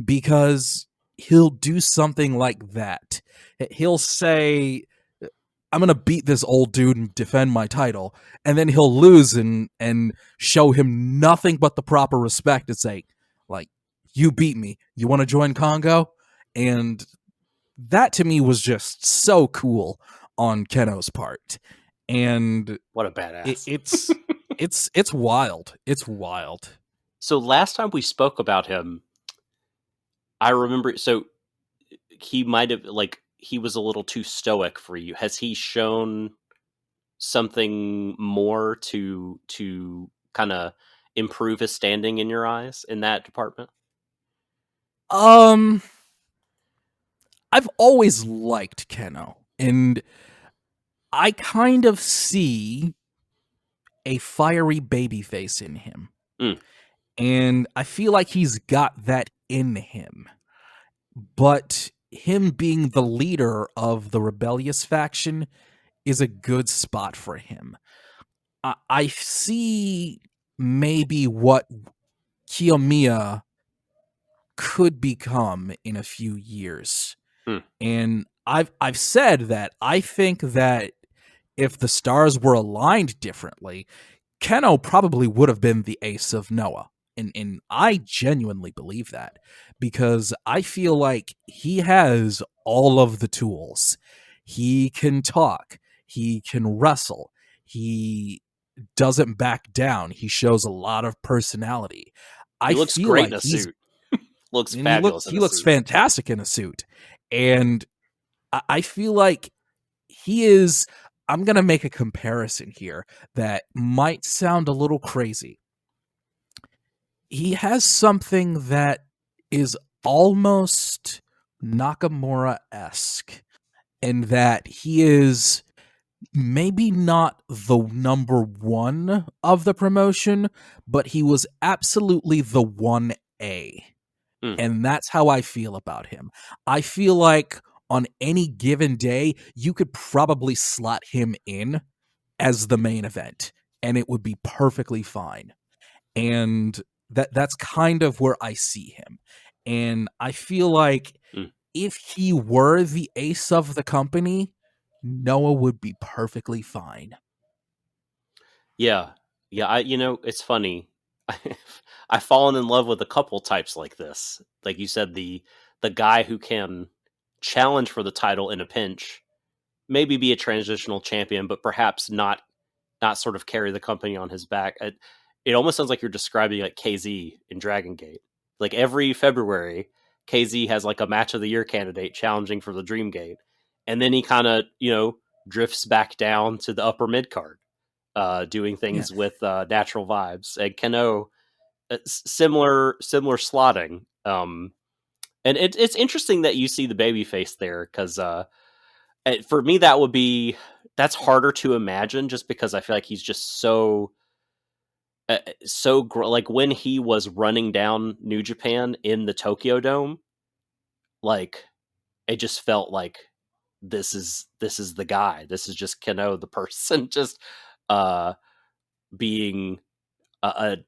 because he'll do something like that. He'll say, I'm going to beat this old dude and defend my title. And then he'll lose and show him nothing but the proper respect and say, like, you beat me. You want to join Congo? And that to me was just so cool on Keno's part. And what a badass. It's wild. It's wild. So last time we spoke about him, I remember, so he might have, like, he was a little too stoic for you. Has he shown something more to kind of improve his standing in your eyes in that department? I've always liked Keno, and I kind of see a fiery babyface in him. And I feel like he's got that in him. But him being the leader of the rebellious faction is a good spot for him. I see maybe what Kiyomiya could become in a few years. And I've said that I think that if the stars were aligned differently, Keno probably would have been the ace of Noah. And I genuinely believe that, because I feel like he has all of the tools. He can talk. He can wrestle. He doesn't back down. He shows a lot of personality. He looks great in a suit. Looks fabulous. He looks fantastic in a suit. And I feel like he is... I'm going to make a comparison here that might sound a little crazy. he has something that is almost Nakamura-esque, in that he is maybe not the number one of the promotion, but he was absolutely the 1A. Mm. And that's how I feel about him. I feel like on any given day, you could probably slot him in as the main event, and it would be perfectly fine. And that's kind of where I see him. And I feel like if he were the ace of the company, Noah would be perfectly fine. Yeah. It's funny. I've fallen in love with a couple types like this. Like you said, the guy who can challenge for the title in a pinch, maybe be a transitional champion, but perhaps not sort of carry the company on his back. It almost sounds like you're describing like KZ in Dragon Gate. Like every February, KZ has like a match of the year candidate challenging for the Dream Gate, and then he kind of drifts back down to the upper mid card, doing things with natural vibes. And Keno, similar slotting. And it's interesting that you see the baby face there, because for me that's harder to imagine, just because I feel like he's just so like when he was running down New Japan in the Tokyo Dome, like it just felt like this is the guy. This is just Keno, the person, just being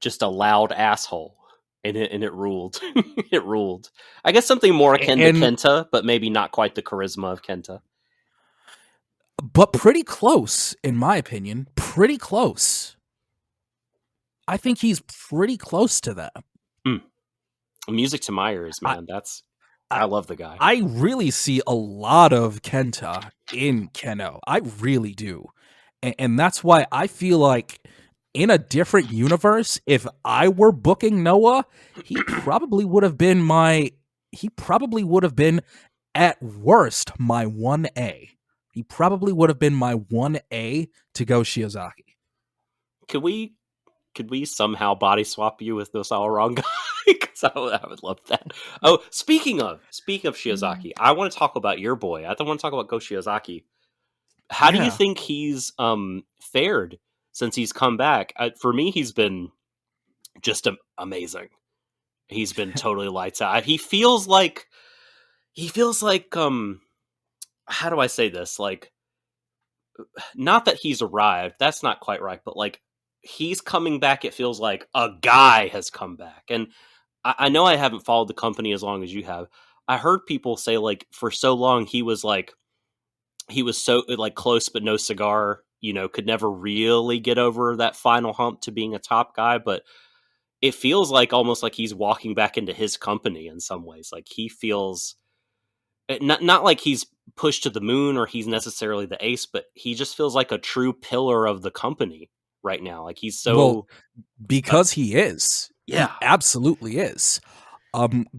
just a loud asshole, and it ruled. It ruled. I guess something more akin to Kenta, but maybe not quite the charisma of Kenta. But pretty close, in my opinion. Pretty close. I think he's pretty close to that. Music to my ears, man. I love the guy. I really see a lot of Kenta in Keno. I really do. And that's why I feel like in a different universe, if I were booking Noah, he probably would have been at worst my 1A. He probably would have been my 1A to go Shiozaki. Could we somehow body swap you with this all wrong guy? Because I would love that. Oh, speaking of Shiozaki, I want to talk about your boy. I don't want to talk about Go Shiozaki. How do you think he's fared since he's come back? For me, he's been just amazing. He's been totally lights out. He feels like how do I say this? Like, not that he's arrived. That's not quite right. But like, he's coming back. It feels like a guy has come back. And I know I haven't followed the company as long as you have. I heard people say like for so long he was so like close but no cigar, could never really get over that final hump to being a top guy. But it feels like almost like he's walking back into his company in some ways. Like he feels not like he's pushed to the moon or he's necessarily the ace, but he just feels like a true pillar of the company right now. Like he's so because he is. Yeah, he absolutely is.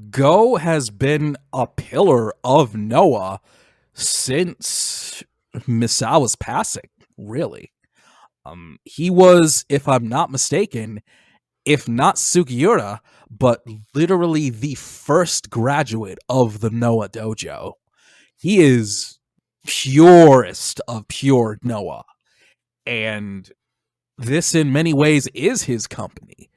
Go has been a pillar of Noah since Misawa's passing, really. He was, if I'm not mistaken, if not Sugiura, but literally the first graduate of the Noah dojo. He is purest of pure Noah. And this in many ways is his company.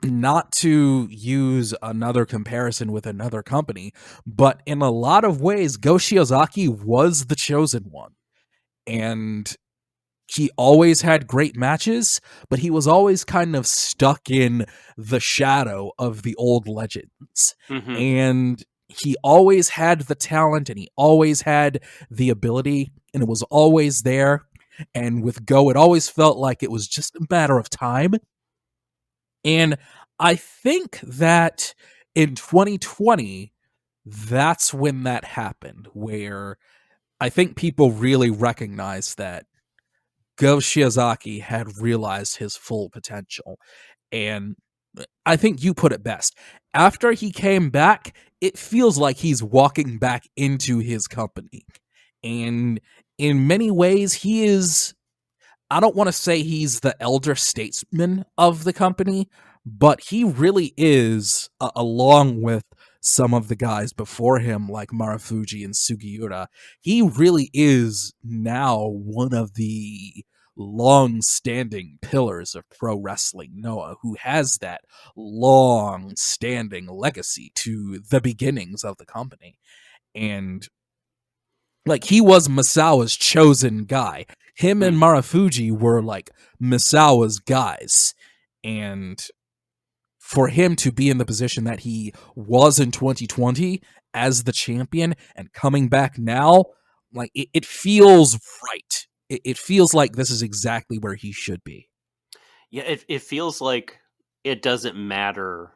Not to use another comparison with another company, but in a lot of ways, Go Shiozaki was the chosen one. And he always had great matches, but he was always kind of stuck in the shadow of the old legends. Mm-hmm. And he always had the talent and he always had the ability, and it was always there. And with Go, it always felt like it was just a matter of time. And I think that in 2020, that's when that happened, where I think people really recognized that Go Shiozaki had realized his full potential. And I think you put it best. After he came back, it feels like he's walking back into his company. And in many ways, he is, I don't want to say he's the elder statesman of the company, but he really is, along with some of the guys before him, like Marufuji and Sugiura, he really is now one of the long-standing pillars of pro wrestling Noah, who has that long-standing legacy to the beginnings of the company. And like, he was Misawa's chosen guy. Him and Marufuji were like Misawa's guys. And for him to be in the position that he was in 2020 as the champion and coming back now, like, it feels right. It feels like this is exactly where he should be. Yeah, it feels like it doesn't matter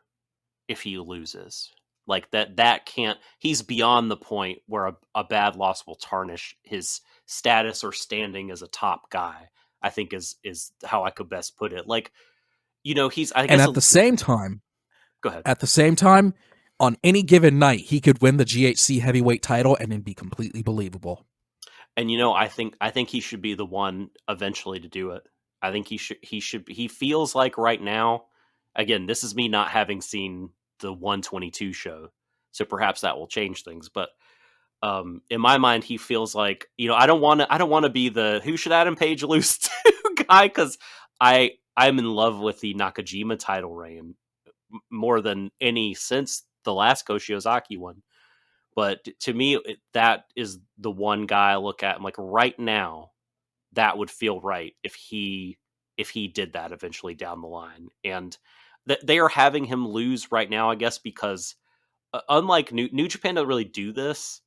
if he loses. Like that can't, he's beyond the point where a bad loss will tarnish his status or standing as a top guy, I think is how I could best put it. Like, you know, he's, I guess, and at the same time, go ahead. At the same time, on any given night, he could win the GHC heavyweight title and it'd be completely believable. And, you know, I think he should be the one eventually to do it. I think he feels like right now, again, this is me not having seen the 122 show, so perhaps that will change things. But in my mind, he feels like, you know, I don't want to be the who should Adam Page lose to guy, because I'm in love with the Nakajima title reign more than any since the last Shiozaki one. But to me, that is the one guy I look at. I'm like, right now, that would feel right if he did that eventually down the line. And they are having him lose right now, I guess, because unlike New Japan doesn't really do this.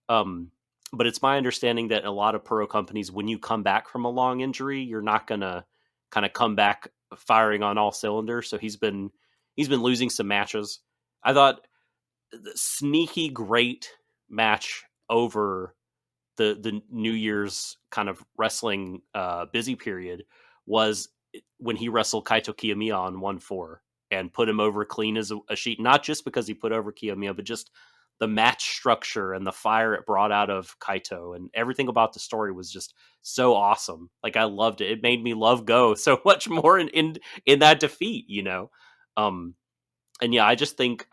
But it's my understanding that a lot of pro companies, when you come back from a long injury, you're not gonna kind of come back firing on all cylinders. So he's been losing some matches. I thought the sneaky great match over the New Year's kind of wrestling busy period was when he wrestled Kaito Kiyomiya on 1-4 and put him over clean as a sheet. Not just because he put over Kiyomiya, but just the match structure and the fire it brought out of Kaito, and everything about the story was just so awesome. Like, I loved it. It made me love Go so much more in that defeat, you know? And yeah, I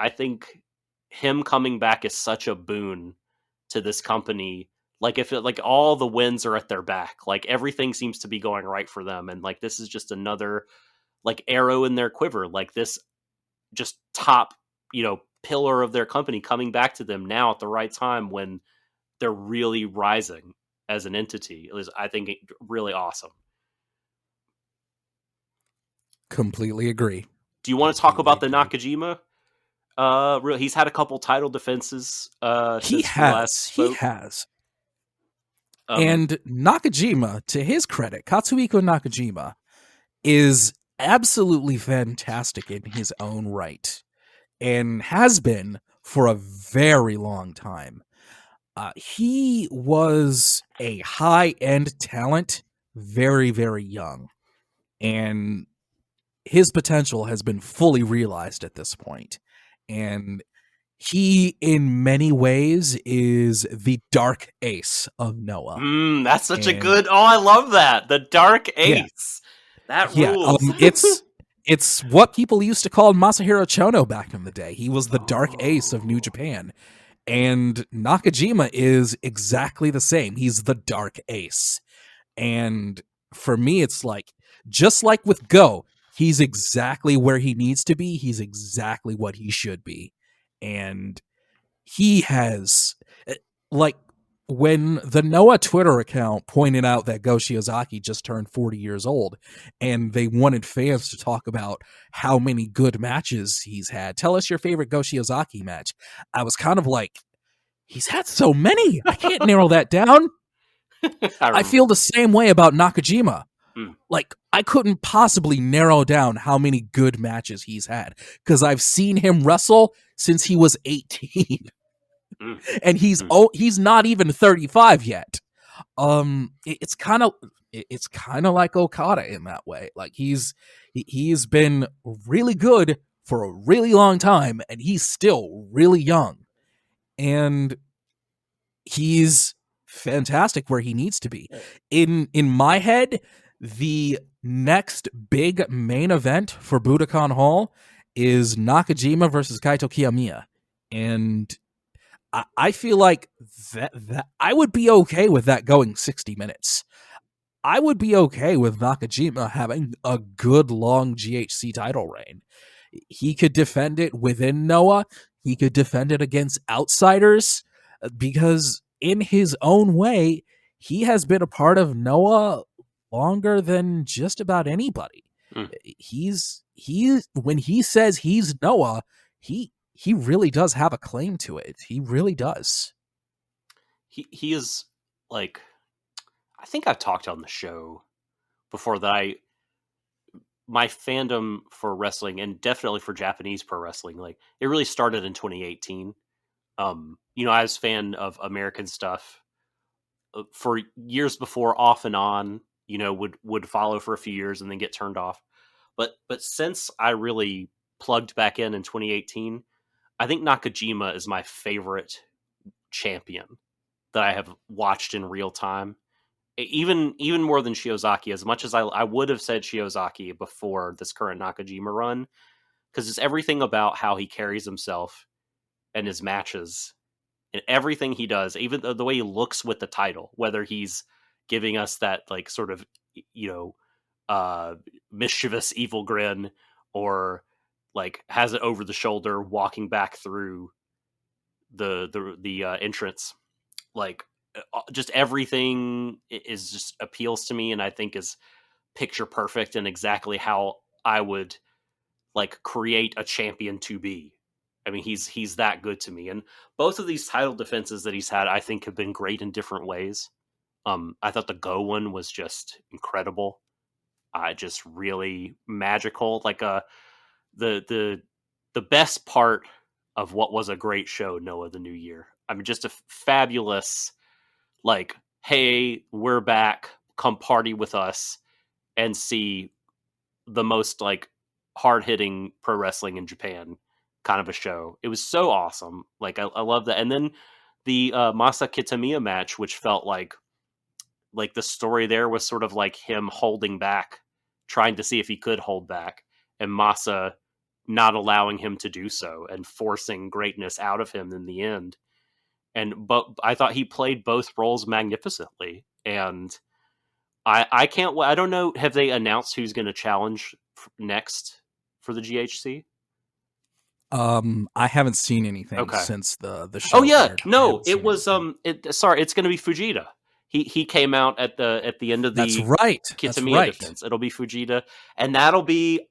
think him coming back is such a boon to this company. Like, if it, like, all the wins are at their back, like everything seems to be going right for them, and like this is just another like arrow in their quiver, like this just top, you know, pillar of their company coming back to them now at the right time when they're really rising as an entity. It was, I think, really awesome. Completely agree. Do you want to talk about the Nakajima? He's had a couple title defenses. He has. And Nakajima, to his credit, Katsuhiko Nakajima is absolutely fantastic in his own right, and has been for a very long time. He was a high-end talent, very, very young, and his potential has been fully realized at this point. And he, in many ways, is the dark ace of Noah. That's such a good... Oh, I love that. The dark ace. Yeah. That rules. It's what people used to call Masahiro Chono back in the day. He was the dark ace of New Japan. And Nakajima is exactly the same. He's the dark ace. And for me, it's like, just like with Go, he's exactly where he needs to be. He's exactly what he should be. And he has, like, when the Noah Twitter account pointed out that Go Shiozaki just turned 40 years old, and they wanted fans to talk about how many good matches he's had. Tell us your favorite Go Shiozaki match. I was kind of like, he's had so many. I can't narrow that down. I feel the same way about Nakajima. Like, I couldn't possibly narrow down how many good matches he's had, because I've seen him wrestle since he was 18. And he's not even 35 yet. It's kind of like Okada in that way. Like, he's been really good for a really long time, and he's still really young, and he's fantastic where he needs to be. In my head, the next big main event for Budokan Hall is Nakajima versus Kaito Kiyomiya. And I feel like that I would be okay with that going 60 minutes. I would be okay with Nakajima having a good long GHC title reign. He could defend it within Noah. He could defend it against outsiders because in his own way, he has been a part of Noah longer than just about anybody. Mm. He when he says he's Noah, he really does have a claim to it. He really does. He is like, I think I've talked on the show before that my fandom for wrestling, and definitely for Japanese pro wrestling, like it really started in 2018. You know, I was a fan of American stuff for years before, off and on. You know, would follow for a few years and then get turned off. But since I really plugged back in 2018, I think Nakajima is my favorite champion that I have watched in real time. Even more than Shiozaki, as much as I would have said Shiozaki before this current Nakajima run, because it's everything about how he carries himself and his matches and everything he does, even the way he looks with the title, whether he's giving us that like sort of, you know, mischievous evil grin, or like has it over the shoulder walking back through the entrance, like just everything is just appeals to me, and I think is picture perfect and exactly how I would like create a champion to be. I mean, he's that good to me, and both of these title defenses that he's had, I think, have been great in different ways. I thought the Go one was just incredible, just really magical. Like the best part of what was a great show, Noah the New Year. I mean, just a fabulous, like, hey, we're back, come party with us and see the most like hard hitting pro wrestling in Japan kind of a show. It was so awesome. Like I love that. And then the Masa Kitamiya match, which felt like the story there was sort of like him holding back, trying to see if he could hold back, and Masa not allowing him to do so and forcing greatness out of him in the end. But I thought he played both roles magnificently, and I can't. I don't know. Have they announced who's going to challenge next for the GHC? I haven't seen anything Okay. since the show. Oh yeah, aired. no, it was sorry, it's going to be Fujita. He came out at the end of the That's right. That's Kitamiya right. defense. It'll be Fujita, and that'll be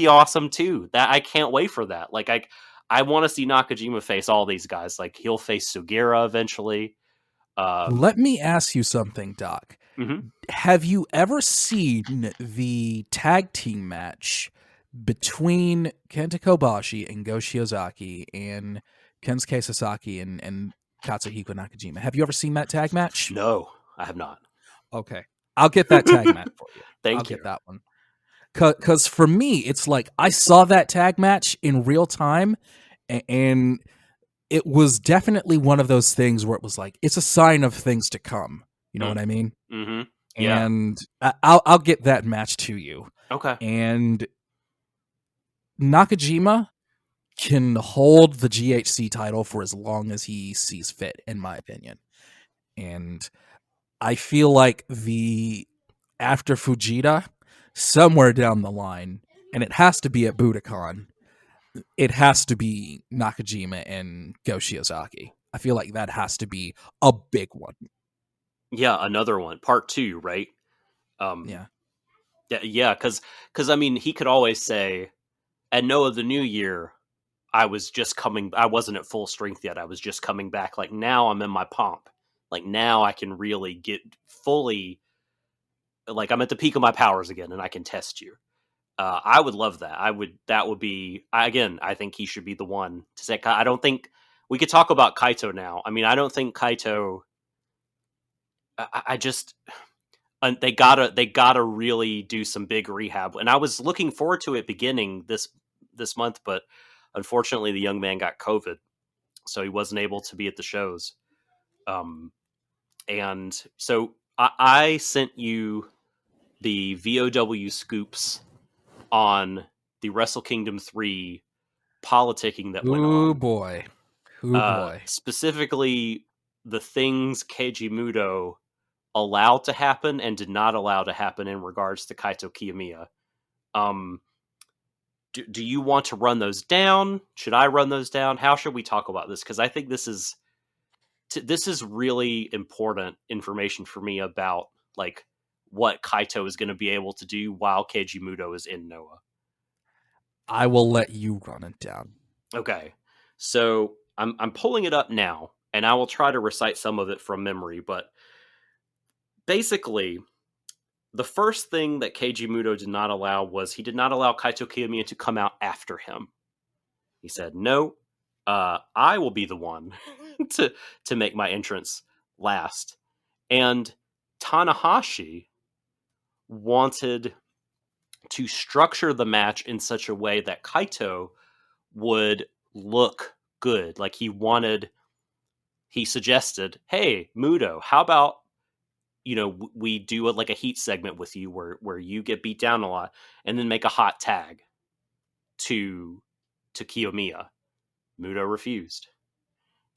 awesome too. That I can't wait for that. Like I want to see Nakajima face all these guys. Like he'll face Sugiura eventually. Let me ask you something, Doc. Mm-hmm. Have you ever seen the tag team match between Kenta Kobashi and Go Shiozaki and Kensuke Sasaki and Katsuhiko Nakajima? Have you ever seen that tag match? No, I have not. Okay. I'll get that tag match for you. Thank I'll you. get that one. Because for me, it's like I saw that tag match in real time, and it was definitely one of those things where it was like, it's a sign of things to come. You know what I mean? Mm-hmm. Yeah. And I'll get that match to you. Okay. And Nakajima can hold the GHC title for as long as he sees fit, in my opinion. And I feel like after Fujita, somewhere down the line, and it has to be at Budokan, it has to be Nakajima and Go Shiozaki. I feel like that has to be a big one. Yeah, another one, part 2, right? Yeah. Because I mean, he could always say, "And Noah the New Year, I wasn't at full strength yet. I was just coming back. Like now, I'm in my pomp. Like now, I can really get fully, like I'm at the peak of my powers again, and I can test you." I would love that. That would be, again, I think he should be the one to say. I don't think we could talk about Kaito now. I mean, I don't think Kaito. I just they gotta really do some big rehab, and I was looking forward to it beginning this month, but unfortunately, the young man got COVID, so he wasn't able to be at the shows. And so I sent you the VOW scoops on the Wrestle Kingdom 3 politicking that went on. Boy. Specifically, the things Keiji Mutoh allowed to happen and did not allow to happen in regards to Kaito Kiyomiya. Do you want to run those down? Should I run those down? How should we talk about this? Because I think this is really important information for me about like what Kaito is going to be able to do while Keiji Mutoh is in Noah. I will let you run it down. Okay, so I'm pulling it up now, and I will try to recite some of it from memory. But basically, the first thing that Keiji Mutoh did not allow was he did not allow Kaito Kiyomiya to come out after him. He said, "No, I will be the one to make my entrance last." And Tanahashi wanted to structure the match in such a way that Kaito would look good. Like he suggested, "Hey, Muto, how about, we do like a heat segment with you where you get beat down a lot and then make a hot tag to Kiyomiya." Muto refused.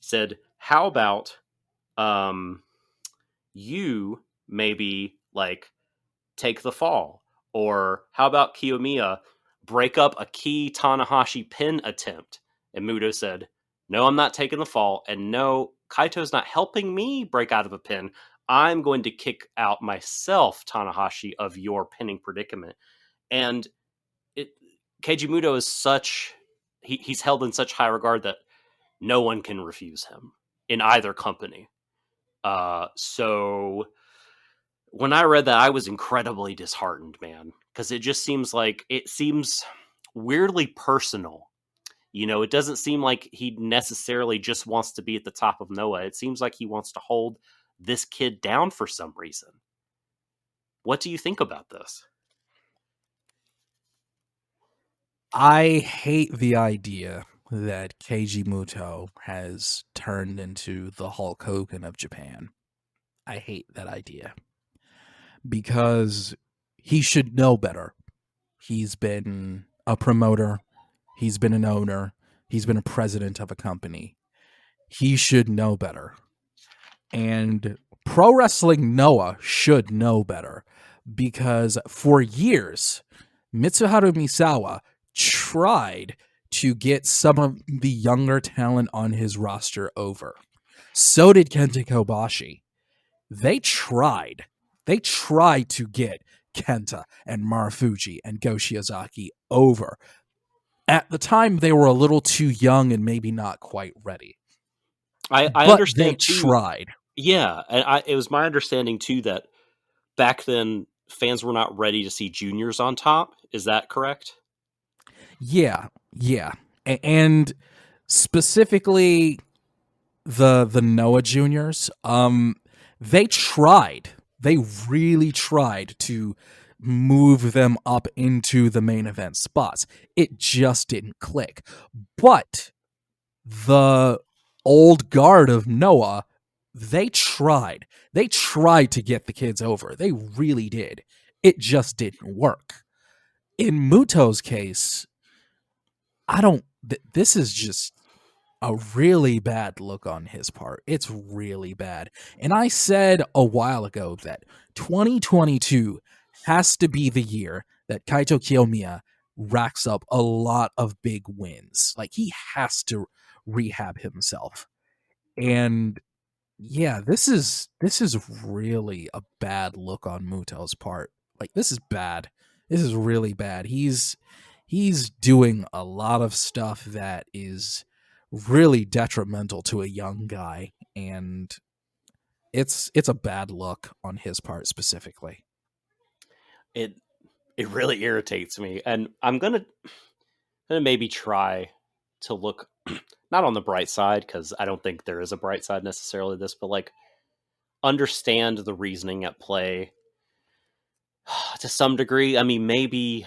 He said, "How about you maybe like take the fall? Or how about Kiyomiya break up a key Tanahashi pin attempt?" And Muto said, "No, I'm not taking the fall. And no, Kaito's not helping me break out of a pin. I'm going to kick out myself, Tanahashi, of your pinning predicament." And Keiji Mutoh is he's held in such high regard that no one can refuse him in either company. So when I read that, I was incredibly disheartened, man, because it seems weirdly personal. It doesn't seem like he necessarily just wants to be at the top of Noah. It seems like he wants to hold this kid down for some reason. What do you think about this? I hate the idea that Keiji Mutoh has turned into the Hulk Hogan of Japan. I hate that idea. Because he should know better. He's been a promoter. He's been an owner. He's been a president of a company. He should know better. And Pro Wrestling Noah should know better. Because for years, Mitsuharu Misawa tried to get some of the younger talent on his roster over. So did Kenta Kobashi. They tried to get Kenta and Marufuji and Go Shiozaki over. At the time, they were a little too young and maybe not quite ready. I but understand they tried. Yeah, and it was my understanding, too, that back then, fans were not ready to see juniors on top. Is that correct? Yeah. And specifically, the Noah juniors, they tried. They really tried to move them up into the main event spots. It just didn't click. But the old guard of Noah, they tried. They tried to get the kids over. They really did. It just didn't work. In Muto's case, this is just a really bad look on his part. It's really bad. And I said a while ago that 2022 has to be the year that Kaito Kiyomiya racks up a lot of big wins. Like, he has to rehab himself. And yeah, this is really a bad look on Muto's part. Like, this is bad. This is really bad. He's doing a lot of stuff that is really detrimental to a young guy, and it's a bad look on his part specifically. It really irritates me, and I'm gonna maybe try to look not on the bright side, because I don't think there is a bright side necessarily to this, but like understand the reasoning at play to some degree. I mean, maybe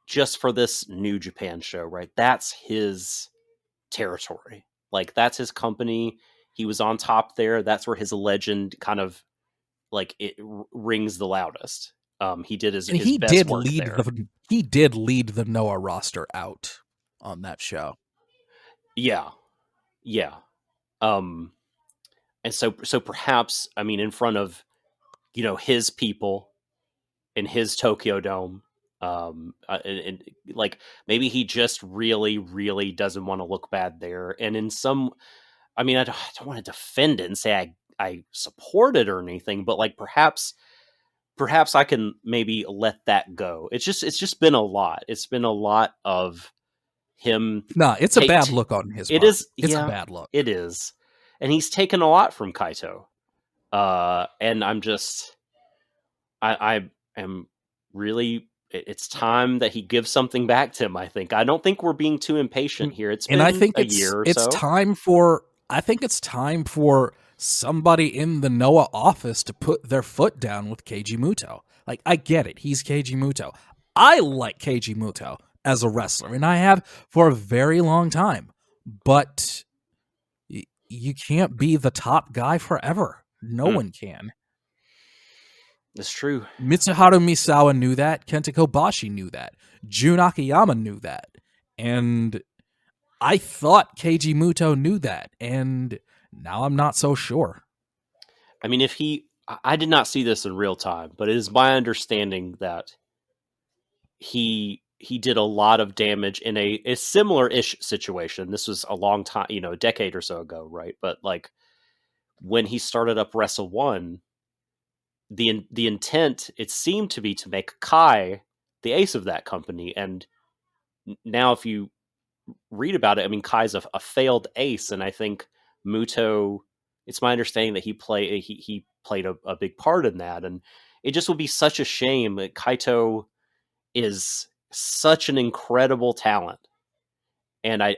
just for this New Japan show, right? That's his territory. Like, that's his company. He was on top there. That's where his legend kind of like it rings the loudest. He did his he best did work lead there. he did lead the Noah roster out on that show. Yeah. And so perhaps, I mean, in front of, his people in his Tokyo Dome, and like maybe he just really, really doesn't want to look bad there. And in some, I mean, I don't want to defend it and say I support it or anything, but like perhaps I can maybe let that go. It's just been a lot. It's been a lot of him. Nah, it's a bad look on his part. It's a bad look. It is. And he's taken a lot from Kaito. And I'm just, I am really, it's time that he gives something back to him, I think. I don't think we're being too impatient here. It's been a year or so. I think it's time for somebody in the Noah office to put their foot down with Keiji Mutoh. Like, I get it. He's Keiji Mutoh. I like Keiji Mutoh as a wrestler, and I have for a very long time. But you can't be the top guy forever. No one can. That's true. Mitsuharu Misawa knew that. Kenta Kobashi knew that. Jun Akiyama knew that. And I thought Keiji Mutoh knew that. And now I'm not so sure. I mean, I did not see this in real time, but it is my understanding that he did a lot of damage in a similar-ish situation. This was a long time, a decade or so ago, right? But like when he started up Wrestle One, the intent, it seemed to be to make Kai the ace of that company. And now if you read about it, I mean, Kai's a failed ace, and I think Mutoh, it's my understanding that he played a big part in that. And it just would be such a shame that Kaito is such an incredible talent. And I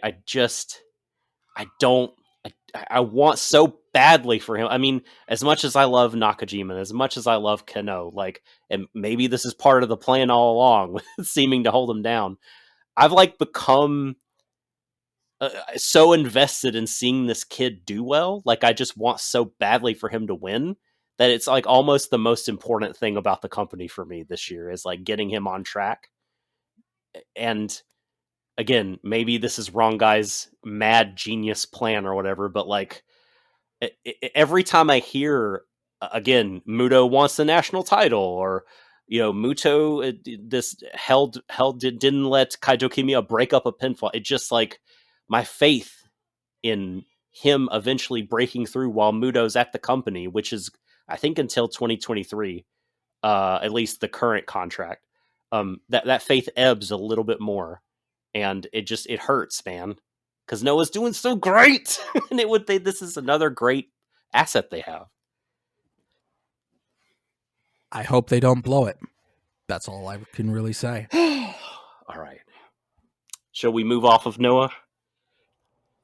want so badly for him. I mean, as much as I love Nakajima, as much as I love Kano, like, and maybe this is part of the plan all along, with seeming to hold him down. I've like become so invested in seeing this kid do well. Like, I just want so badly for him to win that it's like almost the most important thing about the company for me this year is like getting him on track. And again, maybe this is Wrong Guy's mad genius plan or whatever, but like every time I hear again, Muto wants the national title, or Muto this didn't let Kaito Kiyomiya break up a pinfall. It just like my faith in him eventually breaking through while Muto's at the company, which is I think until 2023, at least the current contract. That faith ebbs a little bit more, and it hurts, man, because Noah's doing so great, and this is another great asset they have. I hope they don't blow it. That's all I can really say. All right, shall we move off of Noah?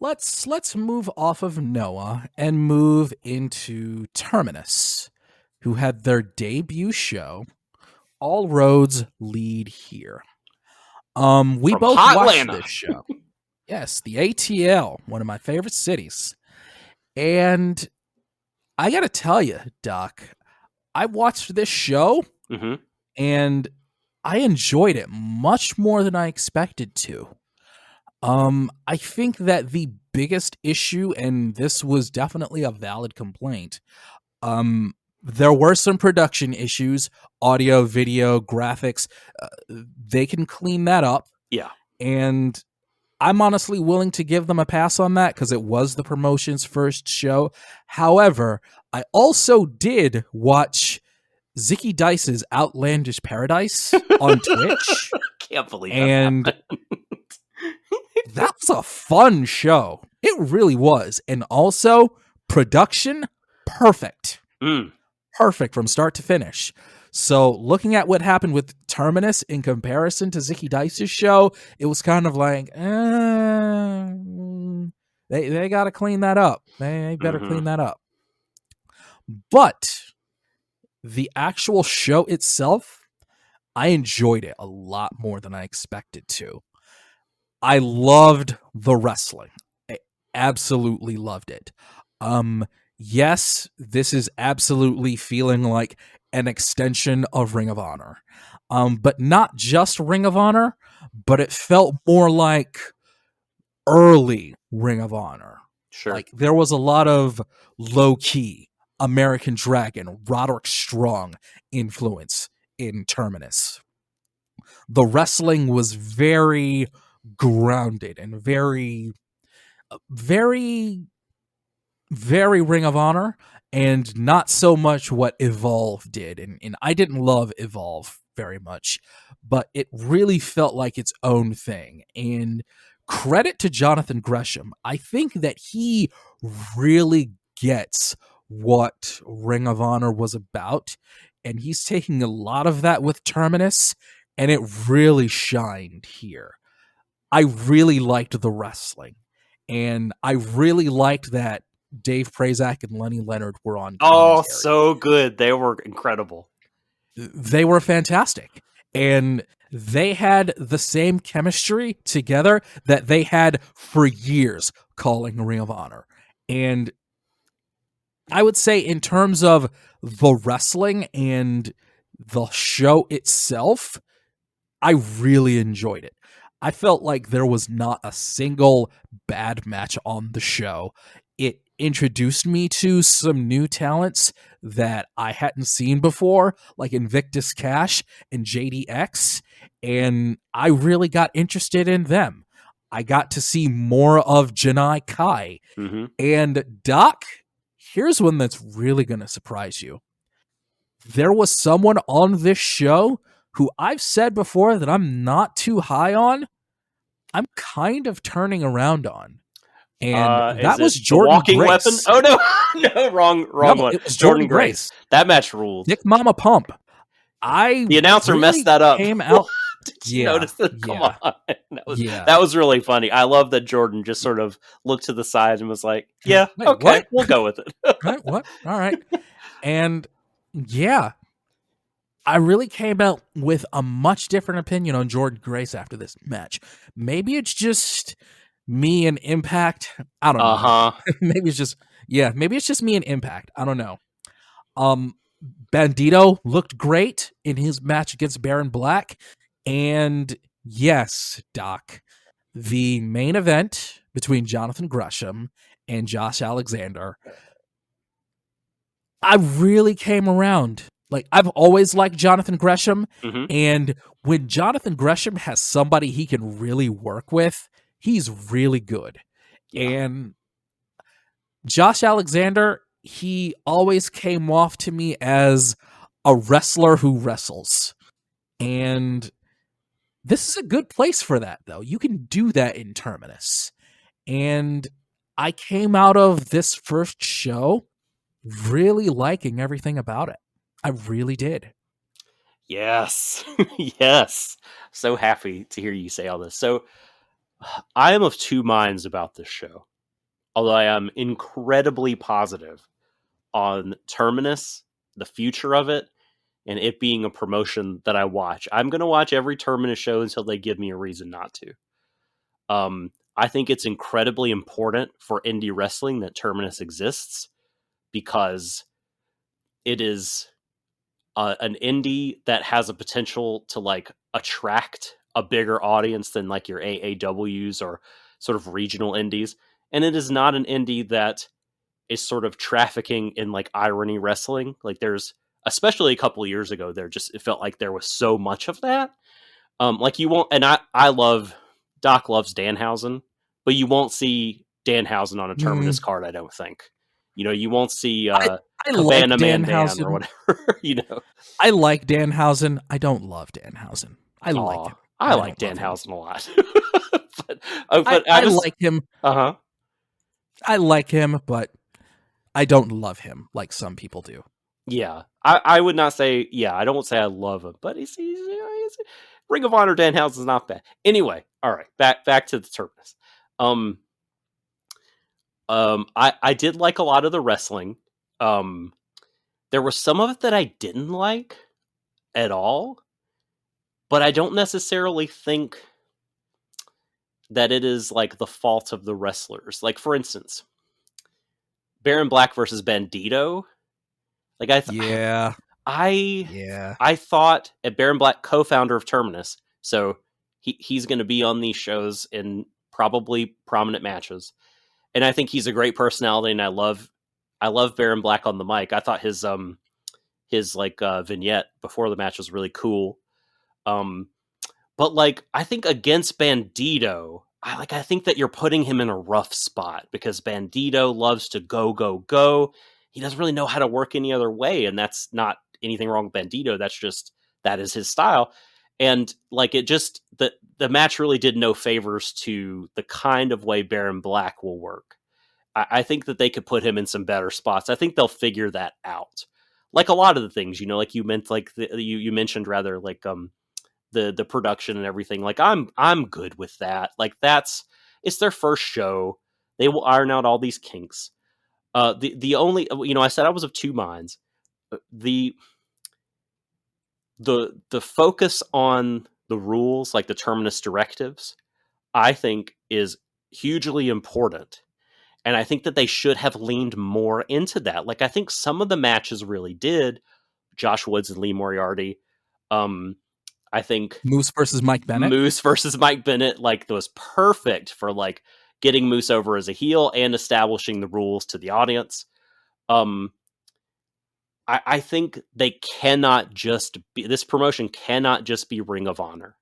Let's move off of Noah and move into Terminus, who had their debut show. All roads lead here. We From both Hotlanta. watched this show. Yes, the ATL, one of my favorite cities. And I got to tell you, Doc, I watched this show and I enjoyed it much more than I expected to. I think that the biggest issue, and this was definitely a valid complaint, there were some production issues, audio, video, graphics. They can clean that up. Yeah. And I'm honestly willing to give them a pass on that because it was the promotion's first show. However, I also did watch Zicky Dice's Outlandish Paradise on Twitch. Can't believe that was a fun show. It really was. And also, production, perfect. Perfect from start to finish. So looking at what happened with Terminus in comparison to Zicky Dice's show, it was kind of like, they got to clean that up. They better clean that up. But the actual show itself, I enjoyed it a lot more than I expected to. I loved the wrestling. I absolutely loved it. yes, this is absolutely feeling like an extension of Ring of Honor. But not just Ring of Honor, but it felt more like early Ring of Honor. Sure. Like there was a lot of low key American Dragon, Roderick Strong influence in Terminus. The wrestling was very grounded and very, very, very Ring of Honor, and not so much what Evolve did. And I didn't love Evolve very much, but it really felt like its own thing. And credit to Jonathan Gresham. I think that he really gets what Ring of Honor was about, and he's taking a lot of that with Terminus, and it really shined here. I really liked the wrestling, and I really liked that Dave Prazak and Lenny Leonard were on commentary. Oh, so good. They were incredible. They were fantastic. And they had the same chemistry together that they had for years calling Ring of Honor. And I would say in terms of the wrestling and the show itself, I really enjoyed it. I felt like there was not a single bad match on the show. It introduced me to some new talents that I hadn't seen before, like Invictus Cash and JDX, and I really got interested in them. I got to see more of Janai Kai. Mm-hmm. And Doc, here's one that's really going to surprise you. There was someone on this show who I've said before that I'm not too high on, I'm kind of turning around on. And that was Jordan Walking Grace. Weapon? Oh, no. No, wrong one. It was Jordan Grace. That match ruled. Dick Mama Pump. The announcer really messed that up. Came out. Did you notice that? Come on. That was really funny. I love that Jordan just sort of looked to the side and was like, yeah, wait, okay, what? We'll go with it. Right, what? All right. And yeah, I really came out with a much different opinion on Jordan Grace after this match. Maybe it's just me and Impact. I don't know. Maybe it's just me and Impact. I don't know. Bandito looked great in his match against Baron Black. And yes, Doc, the main event between Jonathan Gresham and Josh Alexander, I really came around. Like, I've always liked Jonathan Gresham, and when Jonathan Gresham has somebody he can really work with, he's really good. Yeah. And Josh Alexander, he always came off to me as a wrestler who wrestles. And this is a good place for that, though. You can do that in Terminus. And I came out of this first show really liking everything about it. I really did. Yes. Yes. So happy to hear you say all this. So I am of two minds about this show. Although I am incredibly positive on Terminus, the future of it, and it being a promotion that I watch. I'm going to watch every Terminus show until they give me a reason not to. I think it's incredibly important for indie wrestling that Terminus exists because it is an indie that has a potential to like attract a bigger audience than like your AAWs or sort of regional indies. And it is not an indie that is sort of trafficking in like irony wrestling. Like there's, especially a couple of years ago, it felt like there was so much of that. Like you won't, and Doc loves Danhausen, but you won't see Danhausen on a Terminus card, I don't think. You know, you won't see I like Danhausen or whatever. You know, I like Danhausen. I don't love Danhausen. I like him. I like Danhausen a lot. I like him. I like him, but I don't love him like some people do. Yeah, I would not say. Yeah, I don't say I love him, but he's Ring of Honor Danhausen is not bad. Anyway, all right, back to the Terminus. I did like a lot of the wrestling. There was some of it that I didn't like at all, but I don't necessarily think that it is like the fault of the wrestlers. Like, for instance, Baron Black versus Bandito. Like Yeah. I Yeah. I thought Baron Black, co-founder of Terminus, so he's going to be on these shows in probably prominent matches, and I think he's a great personality, and I love Baron Black on the mic. I thought his vignette before the match was really cool. But like I think against Bandito, I think that you're putting him in a rough spot because Bandito loves to go go go. He doesn't really know how to work any other way, and that's not anything wrong with Bandito. That's just that is his style. And like it just the match really did no favors to the kind of way Baron Black will work. I think that they could put him in some better spots. I think they'll figure that out. Like a lot of the things, you know, like you meant, like you mentioned rather, like the production and everything. Like I'm good with that. Like it's their first show. They will iron out all these kinks. The only, you know, I said I was of two minds. The focus on the rules, like the Terminus directives, I think is hugely important. And I think that they should have leaned more into that. Like, I think some of the matches really did. Josh Woods and Lee Moriarty. I think Moose versus Mike Bennett. Moose versus Mike Bennett, like, was perfect for, like, getting Moose over as a heel and establishing the rules to the audience. I think they cannot just be, this promotion cannot just be Ring of Honor.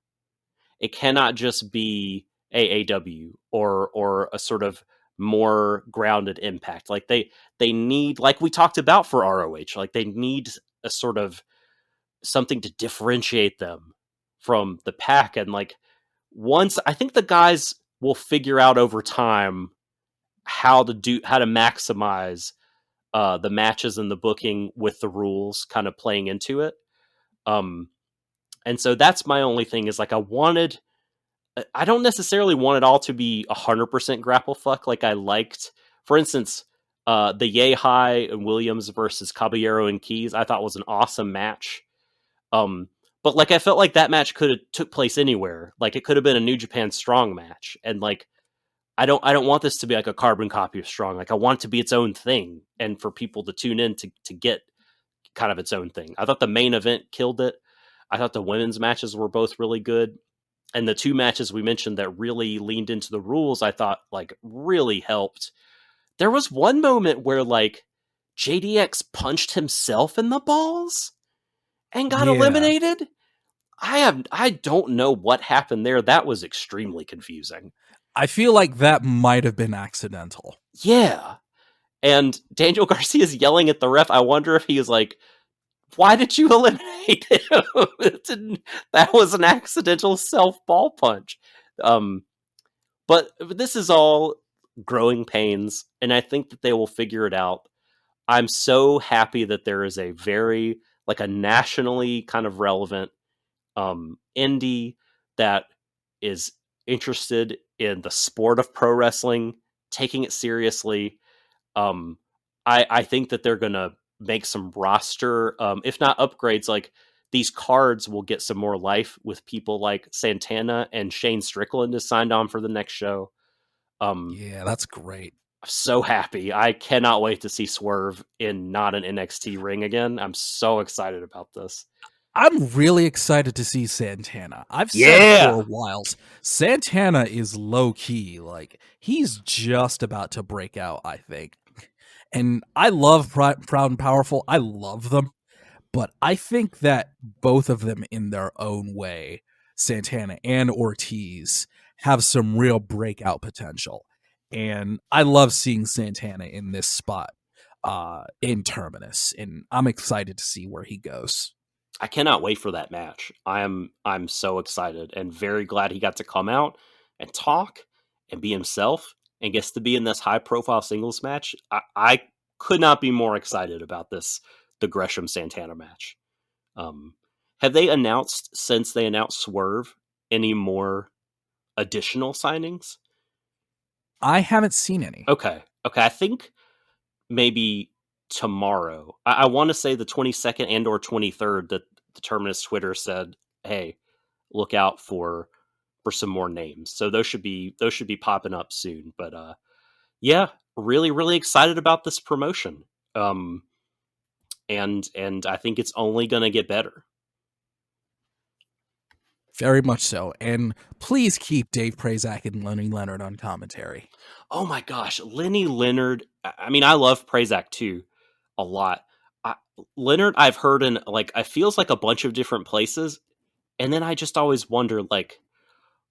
It cannot just be AAW or a sort of more grounded Impact. Like they need, like we talked about for ROH, like they need a sort of something to differentiate them from the pack. And like once, I think the guys will figure out over time how to maximize the matches and the booking with the rules kind of playing into it. And so that's my only thing is like I don't necessarily want it all to be 100% grapple fuck. Like I liked, for instance, the Yehai and Williams versus Caballero and Keys, I thought was an awesome match. But like I felt like that match could have took place anywhere. Like it could have been a New Japan Strong match. And like I don't want this to be like a carbon copy of Strong. Like I want it to be its own thing and for people to tune in to get kind of its own thing. I thought the main event killed it. I thought the women's matches were both really good. And the two matches we mentioned that really leaned into the rules, I thought like really helped. There was one moment where like JDX punched himself in the balls and got eliminated. I don't know what happened there. That was extremely confusing. I feel like that might have been accidental. Yeah. And Daniel Garcia's yelling at the ref. I wonder if he was like, why did you eliminate him? That was an accidental self-ball punch. But this is all growing pains, and I think that they will figure it out. I'm so happy that there is a very, like a nationally kind of relevant indie that is interested in the sport of pro wrestling, taking it seriously. I think that they're going to make some roster, if not upgrades, like these cards will get some more life with people like Santana and Shane Strickland is signed on for the next show. Yeah, that's great. I'm so happy. I cannot wait to see Swerve in not an NXT ring again. I'm so excited about this. I'm really excited to see Santana. I've said for a while, Santana is low key. Like he's just about to break out, I think. And I love Proud and Powerful. I love them. But I think that both of them in their own way, Santana and Ortiz, have some real breakout potential. And I love seeing Santana in this spot in Terminus. And I'm excited to see where he goes. I cannot wait for that match. I'm so excited and very glad he got to come out and talk and be himself and gets to be in this high profile singles match. I could not be more excited about this, the Gresham Santana match. Have they announced, since they announced Swerve, any more additional signings? I haven't seen any. Okay. I think maybe tomorrow. I want to say the 22nd and or 23rd that the Terminus Twitter said, hey, look out for some more names. So those should be popping up soon. But yeah, really, really excited about this promotion. And I think it's only going to get better. Very much so. And please keep Dave Prazak and Lenny Leonard on commentary. Oh my gosh, Lenny Leonard. I mean, I love Prazak too a lot. Leonard, I've heard in like, I feels like a bunch of different places. And then I just always wonder, like,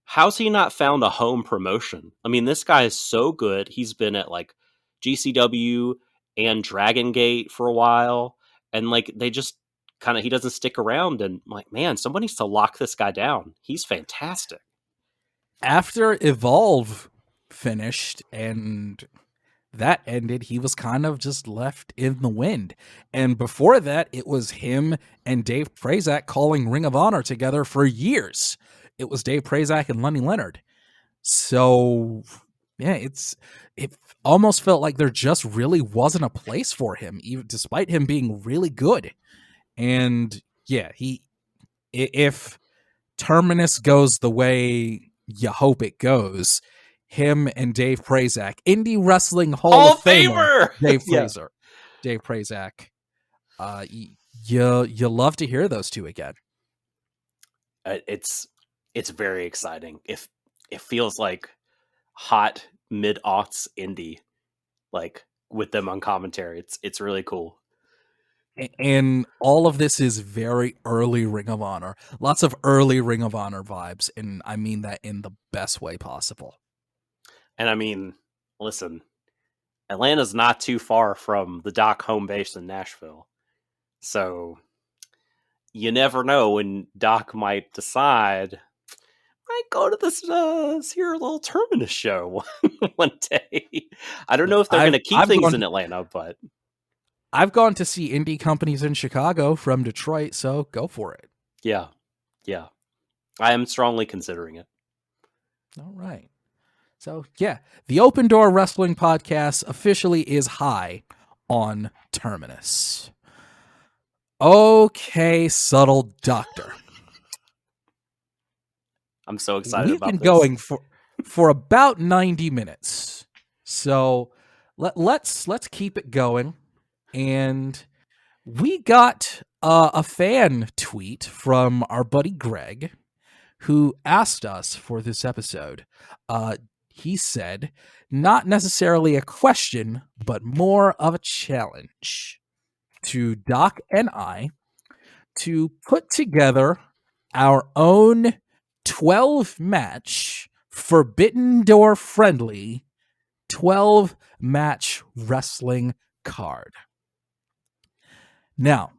how's he not found a home promotion? I mean, this guy is so good. He's been at like GCW and Dragon Gate for a while. And like, they just kind of, he doesn't stick around. And I'm like, man, somebody needs to lock this guy down. He's fantastic. After Evolve finished and that ended, he was kind of just left in the wind. And before that, it was him and Dave Prazak calling Ring of Honor together for years. It was Dave Prazak and Lenny Leonard. So, yeah, it almost felt like there just really wasn't a place for him, even despite him being really good. And yeah, if Terminus goes the way you hope it goes, him and Dave Prazak, Indie Wrestling Hall of Famer, Dave Fraser, Dave Prazak. You love to hear those two again. It's very exciting. If it feels like hot mid-aughts indie, like with them on commentary, it's really cool. And all of this is very early Ring of Honor. Lots of early Ring of Honor vibes, and I mean that in the best way possible. And I mean, listen, Atlanta's not too far from the Doc home base in Nashville. So you never know when Doc might decide, I go to this here little Terminus show one day. I don't know if they're going to keep things in Atlanta, but I've gone to see indie companies in Chicago from Detroit, so go for it. Yeah. I am strongly considering it. All right. So, yeah, the Open Door Wrestling Podcast officially is high on Terminus. Okay, Subtle Doctor. I'm so excited about this. We've been going for about 90 minutes. So, let's keep it going. And we got a fan tweet from our buddy Greg, who asked us for this episode. He said, not necessarily a question, but more of a challenge to Doc and I to put together our own 12-match, Forbidden Door friendly 12-match wrestling card. Now,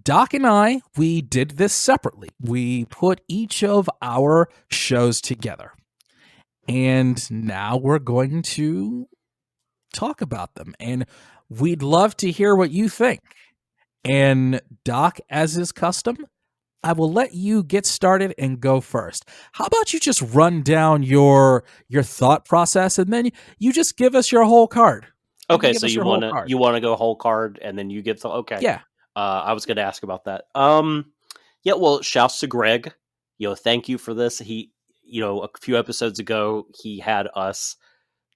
Doc and I, we did this separately. We put each of our shows together. And now we're going to talk about them. And we'd love to hear what you think. And Doc, as is custom, I will let you get started and go first. How about you just run down your thought process and then you just give us your whole card. Okay, so you want to go whole card and then you give the okay. Yeah. I was going to ask about that. Yeah, well, shouts to Greg. Thank you for this. He, a few episodes ago, he had us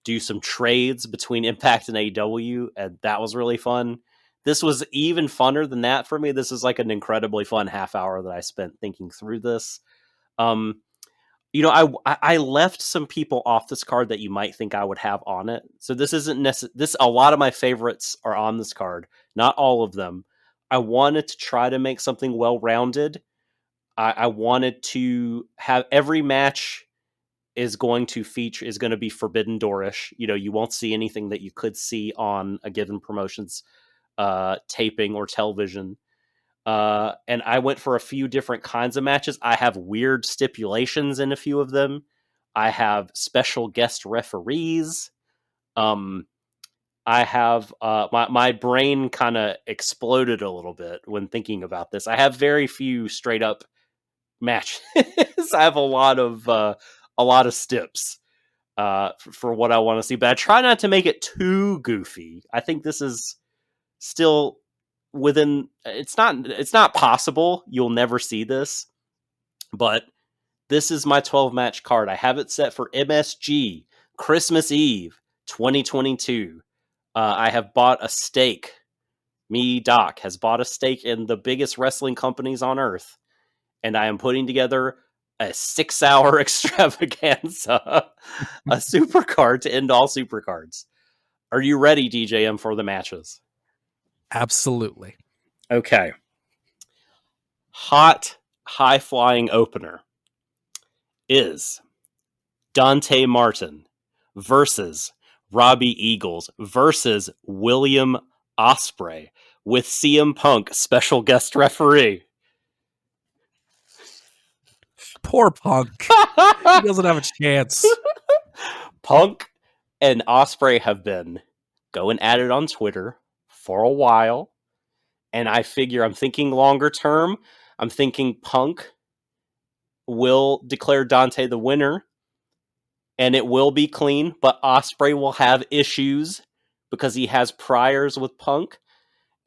do some trades between Impact and AEW, and that was really fun. This was even funner than that for me. This is like an incredibly fun half hour that I spent thinking through this. I left some people off this card that you might think I would have on it. So this isn't a lot of my favorites are on this card, not all of them. I wanted to try to make something well-rounded. I wanted to have every match is going to be Forbidden Door-ish. You won't see anything that you could see on a given promotion's taping or television. And I went for a few different kinds of matches. I have weird stipulations in a few of them. I have special guest referees. I have my brain kind of exploded a little bit when thinking about this. I have very few straight up matches. I have a lot of stips for what I want to see, but I try not to make it too goofy. I think this is still within. It's not possible. You'll never see this, but this is my 12-match card. I have it set for MSG Christmas Eve 2022. I have bought a stake. Me, Doc, has bought a stake in the biggest wrestling companies on earth. And I am putting together a 6-hour extravaganza, a supercard to end all supercards. Are you ready, DJM, for the matches? Absolutely. Okay. Hot, high-flying opener is Dante Martin versus Robbie Eagles versus William Ospreay with CM Punk special guest referee. Poor Punk. He doesn't have a chance. Punk and Ospreay have been going at it on Twitter for a while. And I figure I'm thinking longer term. I'm thinking Punk will declare Dante the winner. And it will be clean, but Ospreay will have issues because he has priors with Punk.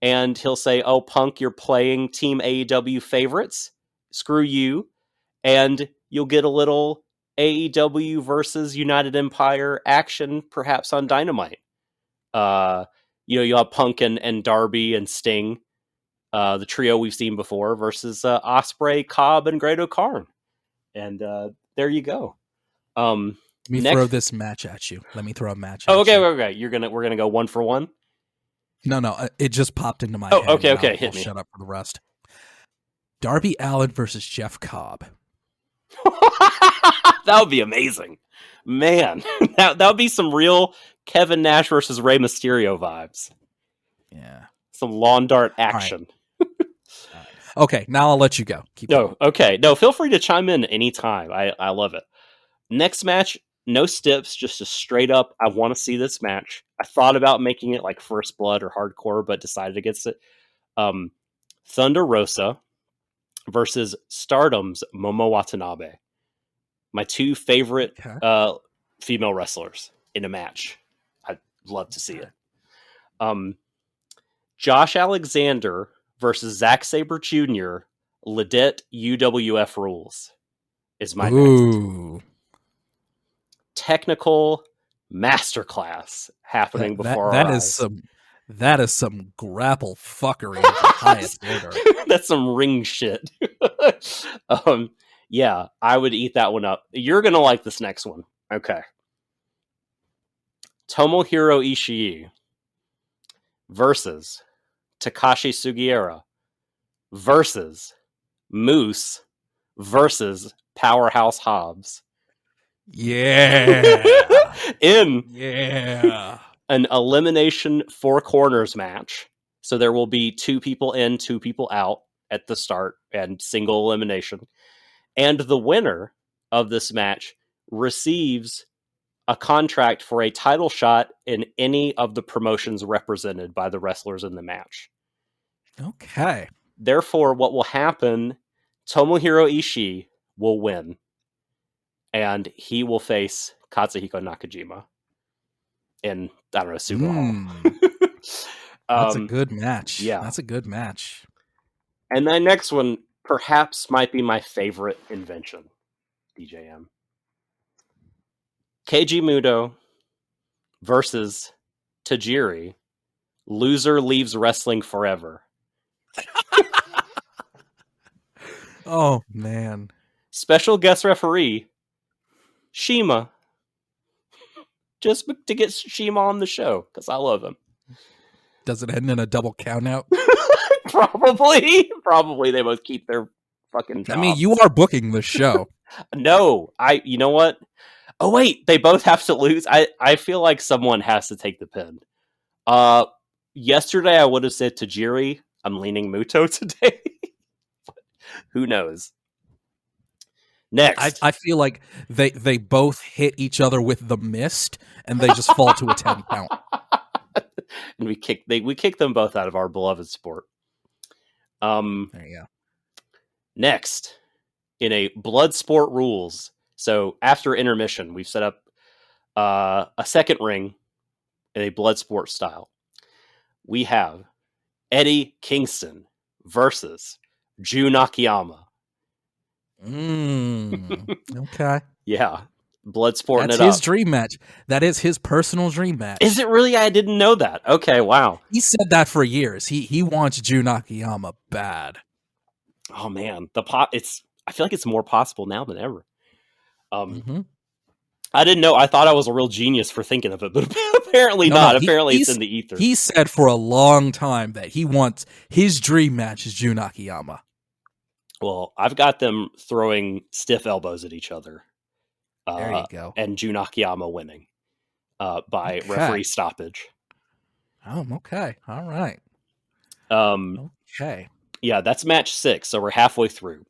And he'll say, oh, Punk, you're playing Team AEW favorites. Screw you. And you'll get a little AEW versus United Empire action, perhaps on Dynamite. You'll have Punk and Darby and Sting, the trio we've seen before, versus Ospreay, Cobb, and Great O'Karn. And there you go. Let me throw this match at you. Let me throw a match at okay, you. Okay. We're gonna go 1 for 1? No. It just popped into my head. Okay. Hit me. Shut up for the rest. Darby Allin versus Jeff Cobb. That would be amazing. Man, that would be some real Kevin Nash versus Rey Mysterio vibes. Yeah. Some lawn dart action. All right. Okay, now I'll let you go. Keep going. Okay. No, feel free to chime in anytime. I love it. Next match, no stips, just a straight up, I want to see this match. I thought about making it like First Blood or Hardcore, but decided against it. Thunder Rosa versus Stardom's Momo Watanabe. My 2 favorite female wrestlers in a match. I'd love to see it. Josh Alexander versus Zack Sabre Jr. Lidet UWF rules is my next. Technical masterclass happening before our eyes. That is some grapple fuckery of the highest order. That's some ring shit. Yeah, I would eat that one up. You're gonna like this next one. Okay. Tomohiro Ishii versus Takashi Sugiura versus Moose versus Powerhouse Hobbs. Yeah. In an elimination 4 corners match. So there will be 2 people in, 2 people out at the start and single elimination. And the winner of this match receives a contract for a title shot in any of the promotions represented by the wrestlers in the match. Okay. Therefore, what will happen, Tomohiro Ishii will win. And he will face Katsuhiko Nakajima in, I don't know, Super Hall. That's a good match. Yeah. That's a good match. And the next one perhaps might be my favorite invention, DJM. Keiji Mutoh versus Tajiri. Loser leaves wrestling forever. Oh, man. Special guest referee, Shima. Just to get Shima on the show, because I love him. Does it end in a double count out? Probably they both keep their fucking jobs. I mean, you are booking the show. No, you know what? Oh wait, they both have to lose. I feel like someone has to take the pin. Yesterday I would have said Tajiri. I'm leaning Muto today. Who knows? Next, I feel like they both hit each other with the mist, and they just fall to a 10 count. And we kick them both out of our beloved sport. There you go. Next, in a blood sport rules. So after intermission, we've set up a second ring in a blood sport style. We have Eddie Kingston versus Jun Akiyama. Okay. Yeah. Blood sporting That's it his up. dream match. That is his personal dream match. Is it really? I didn't know that. Okay, wow. He said that for years. He wants Jun Akiyama bad. Oh man, I feel like it's more possible now than ever. I didn't know. I thought I was a real genius for thinking of it, but apparently not. Apparently it's in the ether. He said for a long time that he wants his dream match is Jun Akiyama. Well, I've got them throwing stiff elbows at each other. There you go. And Jun Akiyama winning by referee stoppage. Oh, okay. All right. Okay. Yeah, that's match 6, so we're halfway through.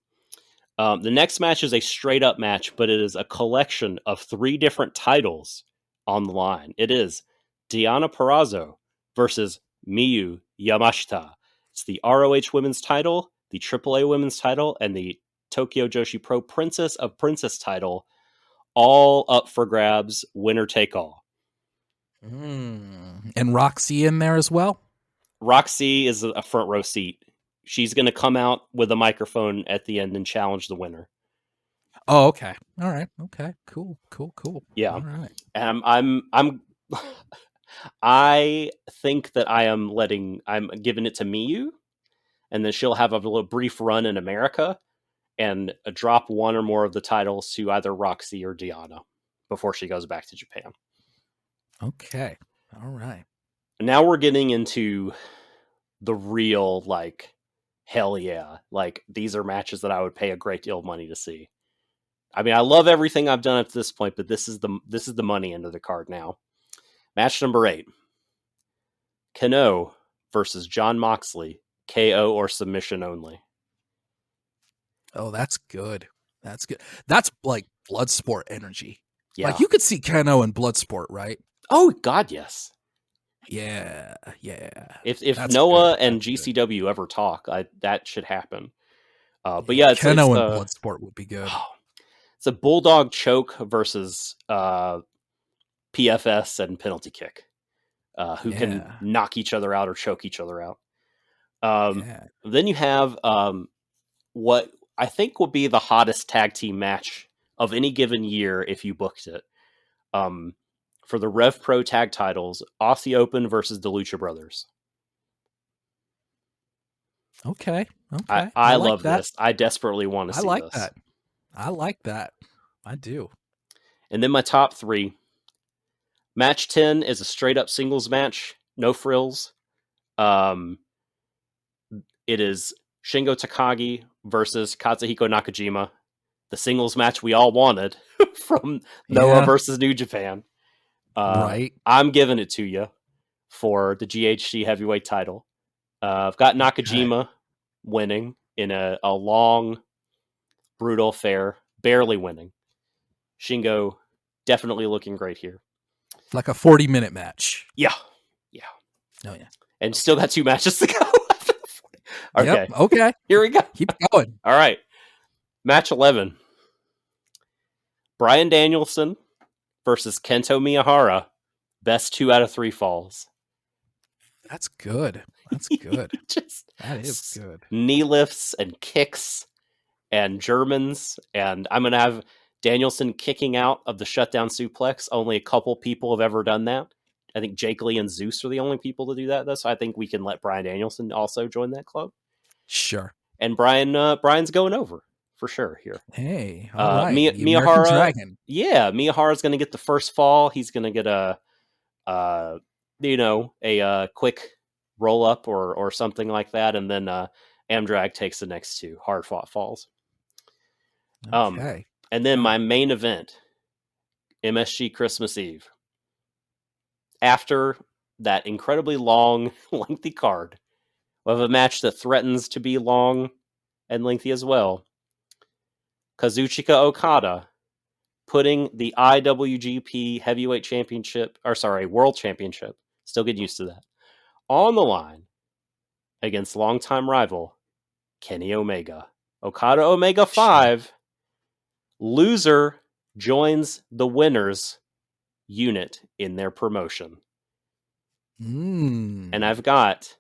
The next match is a straight-up match, but it is a collection of 3 different titles on the line. It is Diana Perazzo versus Miyu Yamashita. It's the ROH Women's title, the AAA Women's title, and the Tokyo Joshi Pro Princess of Princess title, all up for grabs, winner take all. And Roxy in there as well? Roxy is a front row seat. She's going to come out with a microphone at the end and challenge the winner. Oh, okay. All right. Okay. Cool. Yeah. All right. I think that I'm giving it to Miyu, and then she'll have a little brief run in America and drop one or more of the titles to either Roxy or Diana before she goes back to Japan. Okay. All right. Now we're getting into the real, hell yeah. These are matches that I would pay a great deal of money to see. I mean, I love everything I've done up to this point, but this is the money end of the card now. Match number 8. Kano versus Jon Moxley, KO or submission only. Oh, that's good. That's good. That's like Bloodsport energy. Yeah. You could see Kano in Bloodsport, right? Oh, God, yes. Yeah. If Noah and GCW ever talk, that should happen. But yeah, Kano in Bloodsport would be good. It's a bulldog choke versus PFS and penalty kick, who can knock each other out or choke each other out. Then you have what I think will be the hottest tag team match of any given year if you booked it. For the Rev Pro tag titles, Aussie Open versus the Lucha Brothers. Okay. I like love this. I desperately want to see this. I like that. I do. And then my top 3. Match 10 is a straight up singles match. No frills. It is Shingo Takagi versus Katsuhiko Nakajima. The singles match we all wanted from Noah versus New Japan. Right. I'm giving it to you for the GHC heavyweight title. I've got Nakajima winning in a long, brutal affair, barely winning. Shingo definitely looking great here. Like a 40-minute match. Yeah. Oh, yeah. And still got 2 matches to go. Okay. Yep. Okay. Here we go. Keep going. All right. Match 11. Bryan Danielson versus Kento Miyahara. Best 2 out of 3 falls. That's good. That is good. Knee lifts and kicks and Germans. And I'm going to have Danielson kicking out of the shutdown suplex. Only a couple people have ever done that. I think Jake Lee and Zeus are the only people to do that, though. So I think we can let Bryan Danielson also join that club. Sure. And Bryan's going over for sure here. Hey, all right. Miyahara. Dragon. Yeah, Miyahara's going to get the first fall. He's going to get a quick roll up or something like that, and then Amdrag takes the next 2 hard fought falls. Okay. And then my main event, MSG Christmas Eve. After that incredibly long, lengthy card, we have a match that threatens to be long and lengthy as well. Kazuchika Okada putting the IWGP Heavyweight Championship, World Championship, still get used to that, on the line against longtime rival Kenny Omega. Okada Omega 5. Loser joins the winners unit in their promotion. And I've got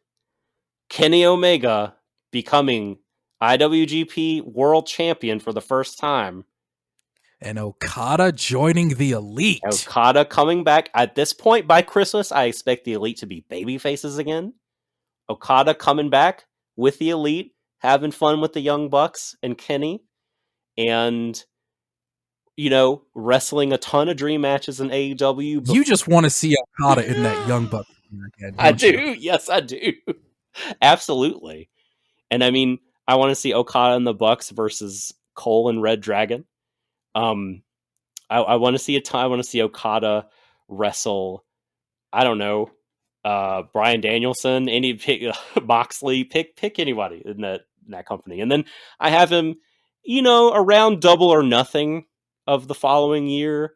Kenny Omega becoming IWGP World Champion for the first time. And Okada joining the Elite. Okada coming back. At this point, by Christmas, I expect the Elite to be baby faces again. Okada coming back with the Elite, having fun with the Young Bucks and Kenny, and, you know, wrestling a ton of dream matches in AEW. You just want to see Okada in that Young Bucks again. I do. Yes, I do. Absolutely. And I mean, I want to see Okada and the Bucks versus Cole and Red Dragon. I want to see I want to see Okada wrestle, I don't know, Bryan Danielson, Moxley, pick anybody in that company. And then I have him, you know, around Double or Nothing of the following year,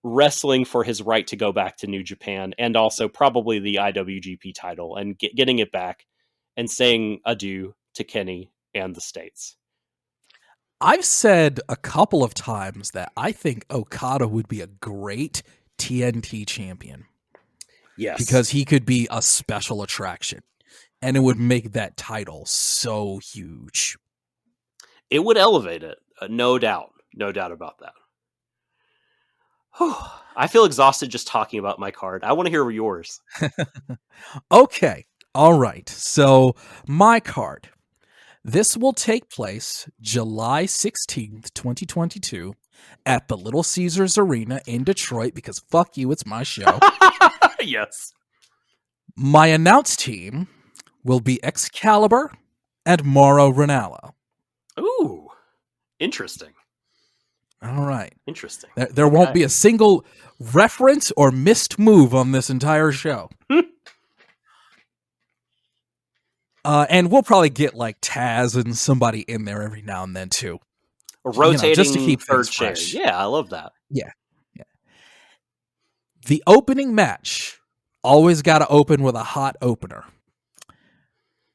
wrestling for his right to go back to New Japan, and also probably the IWGP title, and getting it back and saying adieu to Kenny and the States. I've said a couple of times that I think Okada would be a great TNT champion. Yes. Because he could be a special attraction, and it would make that title so huge. It would elevate it. No doubt. No doubt about that. I feel exhausted just talking about my card. I want to hear yours. Okay. All right. So my card. This will take place July 16th, 2022 at the Little Caesars Arena in Detroit, because fuck you, it's my show. Yes. My announced team will be Excalibur and Mauro Ranallo. Ooh. Interesting. All right. Interesting. There won't be a single reference or missed move on this entire show. And we'll probably get like Taz and somebody in there every now and then too. Rotating, just to keep third things chair. fresh. Yeah, I love that. Yeah. The opening match always got to open with a hot opener.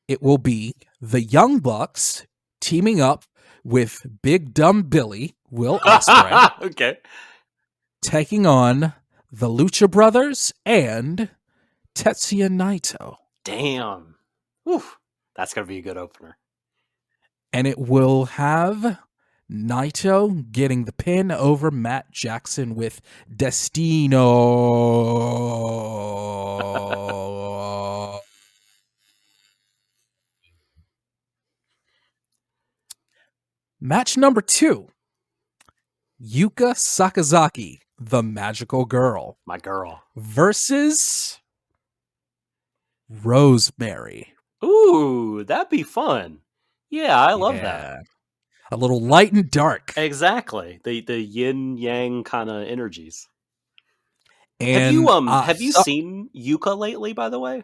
It will be the Young Bucks teaming up with Big Dumb Billy, Will Ospreay, okay, taking on the Lucha Brothers and Tetsuya Naito. Damn. Oof. That's going to be a good opener. And it will have Naito getting the pin over Matt Jackson with Destino. Match number 2. Yuka Sakazaki, the magical girl. My girl. Versus Rosemary. Ooh, that'd be fun. Yeah, I love that. A little light and dark. Exactly. The yin yang kind of energies. And have you seen Yuka lately, by the way?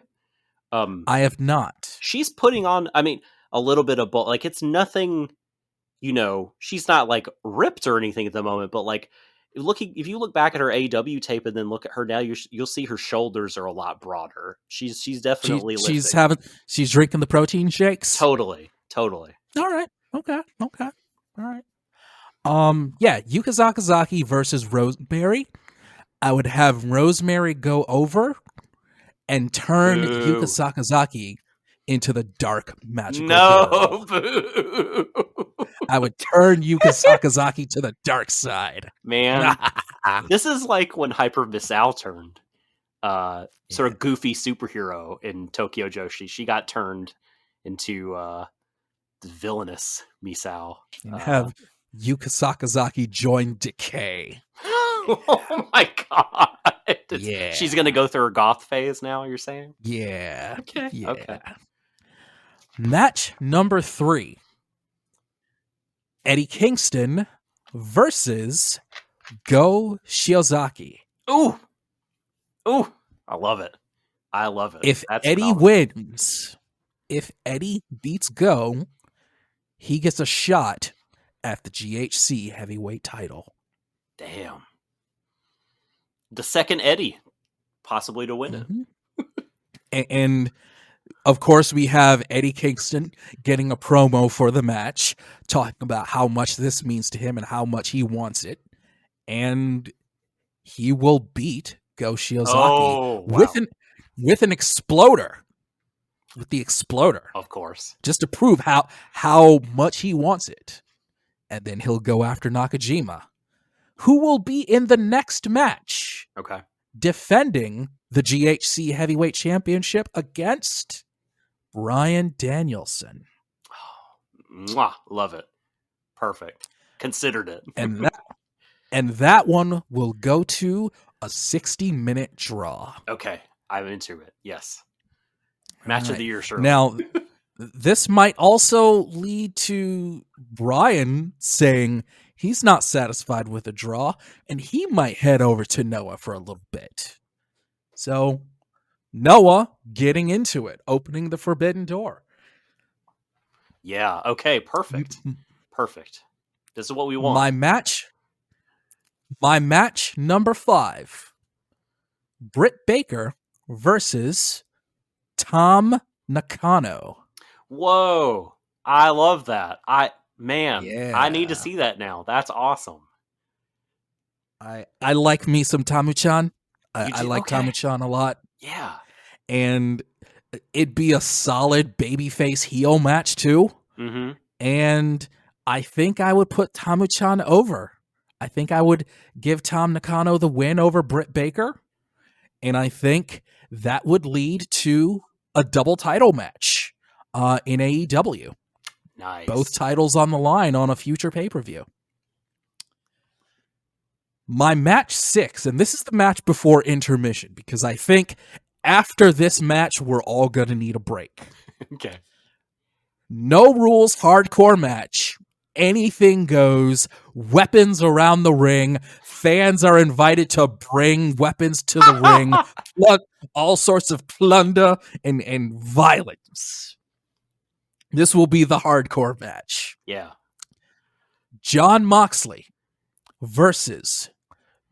I have not. She's putting on, I mean, a little bit of both. Like, it's nothing, you know, she's not like ripped or anything at the moment, but like if you look back at her AEW tape and then look at her now, you'll see her shoulders are a lot broader. She's definitely lifting. She's drinking the protein shakes. Totally. All right. Okay. All right. Yeah, Yuka Sakazaki versus Rosemary. I would have Rosemary go over and turn Yuka Sakazaki into the dark magical girl. Boo. I would turn Yuka Sakazaki to the dark side. Man, this is like when Hyper Misao turned sort of goofy superhero in Tokyo Joshi. She got turned into the villainous Misao. And have Yuka Sakazaki join Decay. Oh my god. Yeah. She's going to go through her goth phase now, you're saying? Yeah. Okay. Yeah. Okay. Match number 3. Eddie Kingston versus Go Shiozaki. Ooh. I love it. If That's Eddie phenomenal. wins, if Eddie beats Go, he gets a shot at the GHC heavyweight title. Damn. The second Eddie, possibly to win it. And of course, we have Eddie Kingston getting a promo for the match, talking about how much this means to him and how much he wants it. And he will beat Go Shiozaki with an exploder. With the exploder. Of course. Just to prove how much he wants it. And then he'll go after Nakajima. who will be in the next match Okay. defending the GHC Heavyweight Championship against Bryan Danielson. Mwah, love it. Perfect. Considered it. And that one will go to a 60-minute draw. Okay. I'm into it. Yes. Match of the year, sure. Now, this might also lead to Bryan saying he's not satisfied with a draw, and he might head over to Noah for a little bit. So, Noah getting into it, opening the forbidden door. Yeah. Okay. Perfect. Perfect. This is what we want. My match number 5. Britt Baker versus Tom Nakano. Whoa. I love that. I need to Yeah. see that now. That's awesome. I like me some Tamu-chan. I like Okay. Tamu-chan a lot. Yeah. And it'd be a solid babyface heel match too. Mm-hmm. And I think I would put Tamu-chan over. I think I would give Tom Nakano the win over Britt Baker. And I think that would lead to a double title match in AEW. Nice. Both titles on the line on a future pay-per-view. My match 6, and this is the match before intermission, because I think after this match, we're all going to need a break. Okay. No rules, hardcore match. Anything goes. Weapons around the ring. Fans are invited to bring weapons to the ring. All sorts of plunder and violence. This will be the hardcore match. Yeah. Jon Moxley versus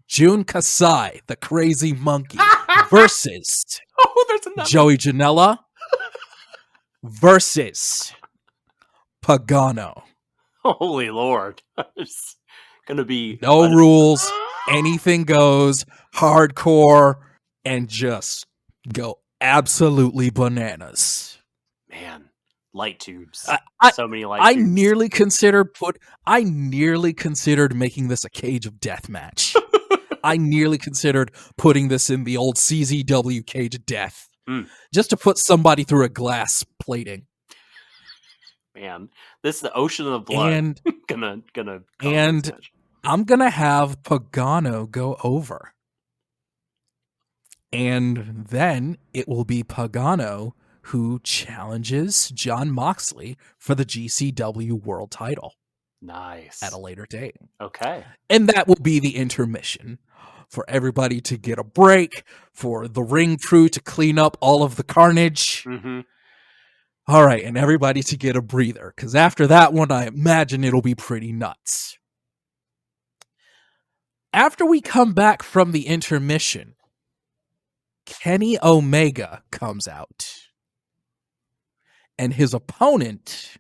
Jun Kasai, the crazy monkey, versus There's another. Joey Janela versus Pagano. Holy Lord. It's going to be... No rules, anything goes, hardcore, and just go absolutely bananas. Man, light tubes. So many light I tubes. nearly considered making this a cage of death match. I nearly considered putting this in the old CZW cage of death. Just to put somebody through a glass plating. Man, this is the ocean of blood. And gonna I'm gonna have Pagano go over. And then it will be Pagano who challenges Jon Moxley for the GCW world title. Nice. At a later date. Okay. And that will be the intermission for everybody to get a break, for the ring crew to clean up all of the carnage. Mm-hmm. All right, and everybody to get a breather, because after that one, I imagine it'll be pretty nuts. After we come back from the intermission, Kenny Omega comes out. And his opponent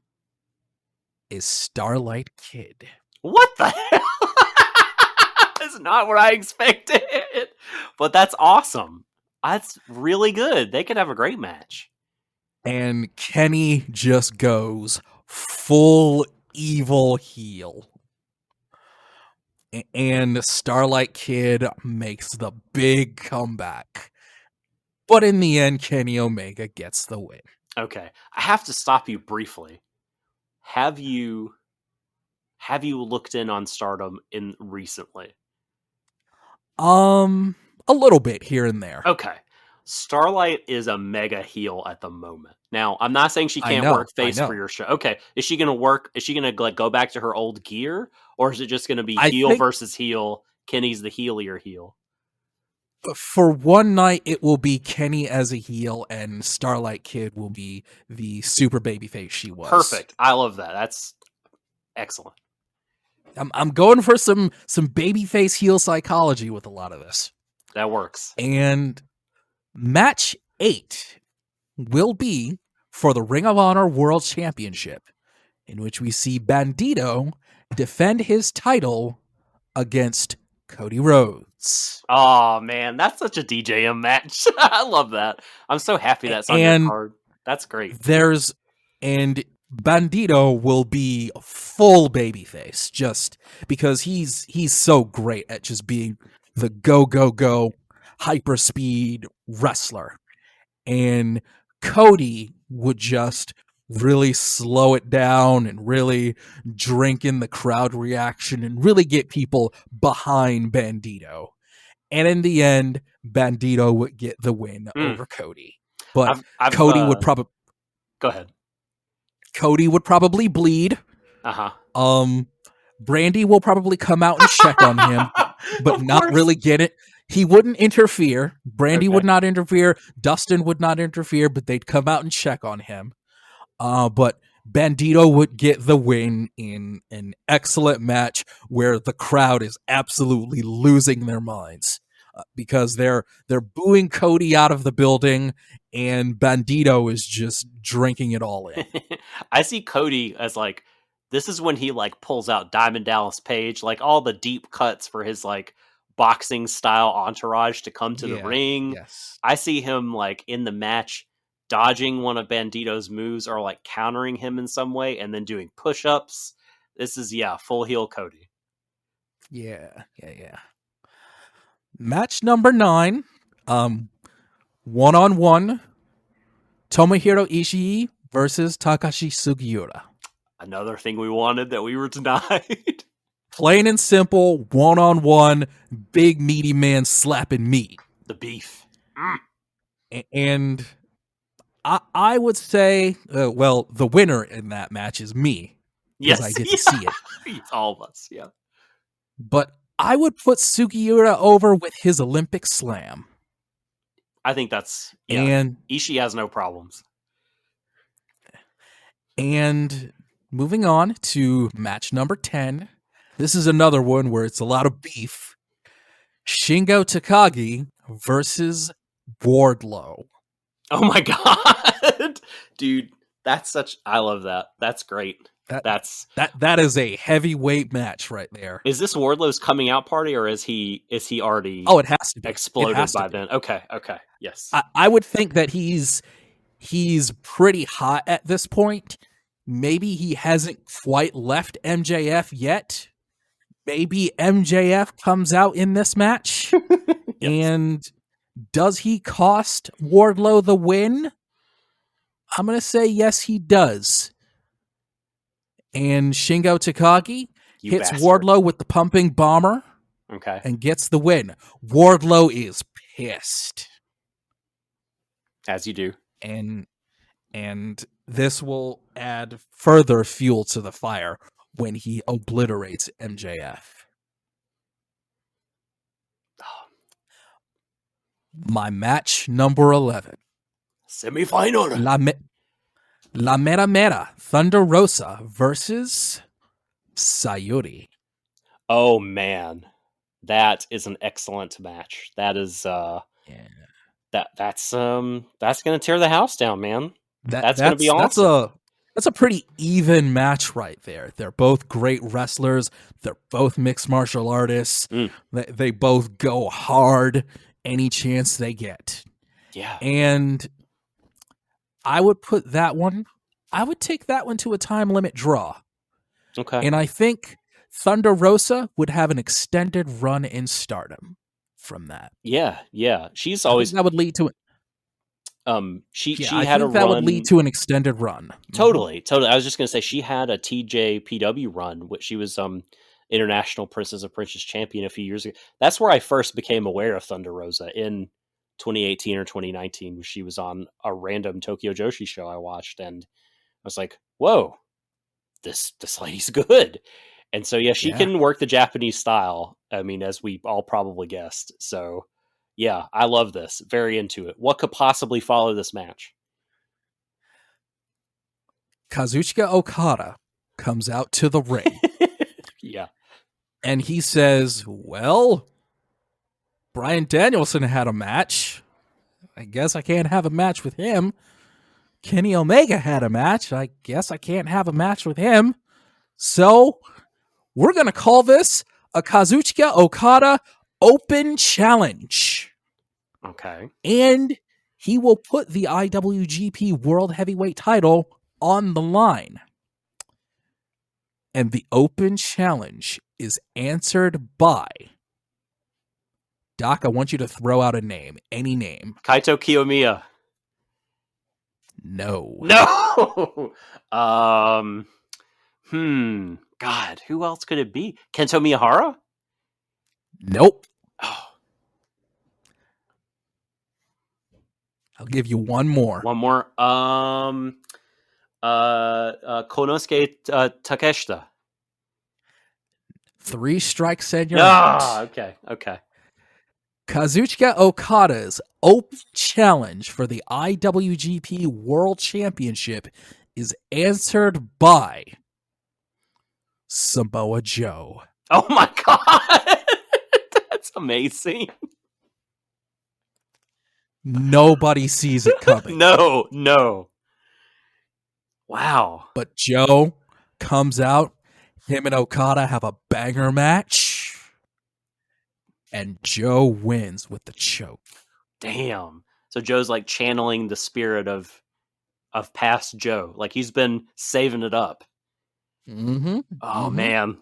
is Starlight Kid. What the hell? That's not what I expected. But that's awesome. That's really good. They could have a great match. And Kenny just goes full evil heel. And Starlight Kid makes the big comeback. But in the end, Kenny Omega gets the win. Okay. I have to stop you briefly. Have you looked in on Stardom recently? A little bit here and there. Okay. Starlight is a mega heel at the moment. Now, I'm not saying she can't work face for your show. Okay. Is she going to work? Is she going to go back to her old gear? Or is it just going to be heel versus heel? Kenny's the heelier heel. For one night, it will be Kenny as a heel, and Starlight Kid will be the super babyface she was. Perfect. I love that. That's excellent. I'm going for some babyface heel psychology with a lot of this. That works. And match 8 will be for the Ring of Honor World Championship, in which we see Bandito defend his title against Cody Rhodes. Oh man, that's such a DJM match. I love that. I'm so happy that's on your card. That's great. Bandito will be full babyface just because he's so great at just being the go hyperspeed wrestler. And Cody would just really slow it down and really drink in the crowd reaction and really get people behind Bandito. And in the end, Bandito would get the win over Cody. But Cody would probably... Go ahead. Cody would probably bleed. Uh-huh. Brandy will probably come out and check on him, but not really get it. He wouldn't interfere. Brandy would not interfere. Dustin would not interfere, but they'd come out and check on him. But Bandito would get the win in an excellent match where the crowd is absolutely losing their minds because they're booing Cody out of the building, and Bandito is just drinking it all in. I see Cody as like, this is when he like pulls out Diamond Dallas Page, like all the deep cuts for his like boxing style entourage to come to the ring. Yes. I see him like in the match dodging one of Bandito's moves or like countering him in some way and then doing push-ups. This is full heel Cody. Yeah. Match number 9, one-on-one, Tomohiro Ishii versus Takashi Sugiura. Another thing we wanted that we were denied. Plain and simple, one-on-one, big meaty man slapping meat. The beef. And I would say, the winner in that match is me. Yes, I get to see it. It's all of us, yeah. But I would put Sugiura over with his Olympic slam. I think that's... and Ishii has no problems. And moving on to match number 10. This is another one where it's a lot of beef. Shingo Takagi versus Wardlow. Oh my god. Dude, I love that. That's great. That is a heavyweight match right there. Is this Wardlow's coming out party, or is he already it has to be exploded by then? Okay. Yes. I would think that he's pretty hot at this point. Maybe he hasn't quite left MJF yet. Maybe MJF comes out in this match. Yes. And does he cost Wardlow the win? I'm going to say yes, he does. And Shingo Takagi hits Wardlow with the pumping bomber. Okay. And gets the win. Wardlow is pissed. As you do. And this will add further fuel to the fire when he obliterates MJF. My match number 11. Semifinal. La Mera Mera, Thunder Rosa versus Sayuri. Oh man, that is an excellent match. That is that's going to tear the house down, man. That's going to be awesome. That's a pretty even match right there. They're both great wrestlers. They're both mixed martial artists. They both go hard any chance they get. Yeah. And I would take that one to a time limit draw. Okay. And I think Thunder Rosa would have an extended run in Stardom from that. Yeah. She's always... that would lead to it. She I had think a that run... would lead to an extended run. Totally. I was just going to say, she had a TJPW run, which she was International Princess of Princess Champion a few years ago. That's where I first became aware of Thunder Rosa, in 2018 or 2019. She was on a random Tokyo Joshi show I watched, and I was like, whoa, this lady's good. And so, she can work the Japanese style, I mean, as we all probably guessed. So, yeah, I love this. Very into it. What could possibly follow this match? Kazuchika Okada comes out to the ring. Yeah. And he says, well, Bryan Danielson had a match. I guess I can't have a match with him. Kenny Omega had a match. I guess I can't have a match with him. So we're going to call this a Kazuchika Okada Open Challenge. Okay. And he will put the IWGP World Heavyweight title on the line. And the open challenge is answered by... Doc, I want you to throw out a name. Any name. Kaito Kiyomiya. No. No! God, who else could it be? Kento Miyahara? Nope. Oh. I'll give you one more. One more. Konosuke Takeshita. 3 strikes and you're Ah, okay. Kazuchika Okada's open challenge for the IWGP World Championship is answered by Samoa Joe. Oh my God. That's amazing. Nobody sees it coming. No. Wow. But Joe comes out. Him and Okada have a banger match. And Joe wins with the choke. Damn. So Joe's like channeling the spirit of past Joe. Like he's been saving it up. Mm-hmm. Oh man.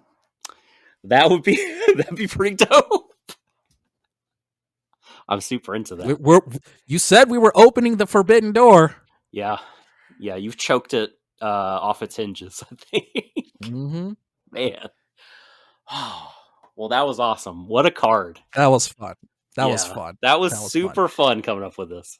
That'd be pretty dope. I'm super into that. You said we were opening the forbidden door. Yeah, you've choked it off its hinges, I think. Mm-hmm. Man. Well, that was awesome. What a card. That was fun. That was fun. That was super fun coming up with this.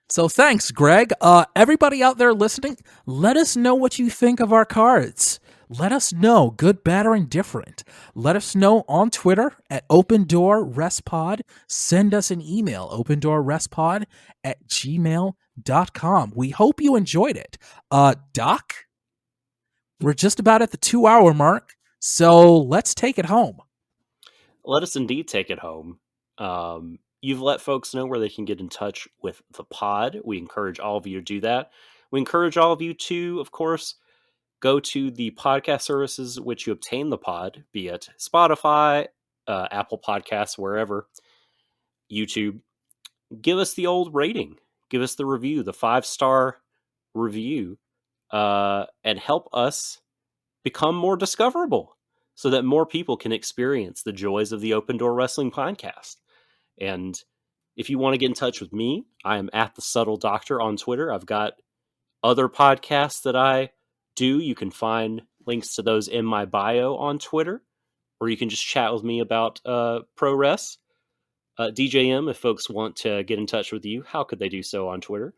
So thanks, Greg. Everybody out there listening, let us know what you think of our cards. Let us know, good, bad, or indifferent. Let us know on Twitter at OpenDoorRestPod. Send us an email, opendoorrestpod@gmail.com. We hope you enjoyed it. Doc, we're just about at the 2-hour mark, so let's take it home. Let us indeed take it home. You've let folks know where they can get in touch with the pod. We encourage all of you to do that. We encourage all of you to, of course, go to the podcast services which you obtain the pod, be it Spotify, Apple Podcasts, wherever, YouTube. Give us the old rating. Give us the review, the 5-star review, and help us become more discoverable so that more people can experience the joys of the Open Door Wrestling Podcast. And if you want to get in touch with me, I am at The Subtle Doctor on Twitter. I've got other podcasts that I do. You can find links to those in my bio on Twitter, or you can just chat with me about pro res. DJM, if folks want to get in touch with you, how could they do so on Twitter?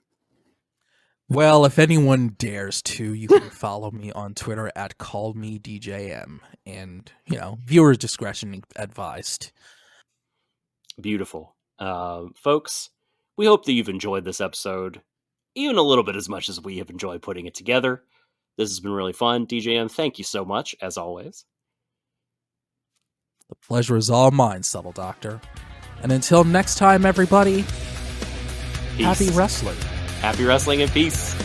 Well, if anyone dares to, you can follow me on Twitter at CallMeDJM. And, viewer discretion advised. Beautiful. Folks, we hope that you've enjoyed this episode, even a little bit as much as we have enjoyed putting it together. This has been really fun. DJM, thank you so much, as always. The pleasure is all mine, Subtle Doctor. And until next time, everybody, Peace. Happy wrestling. Happy wrestling and peace.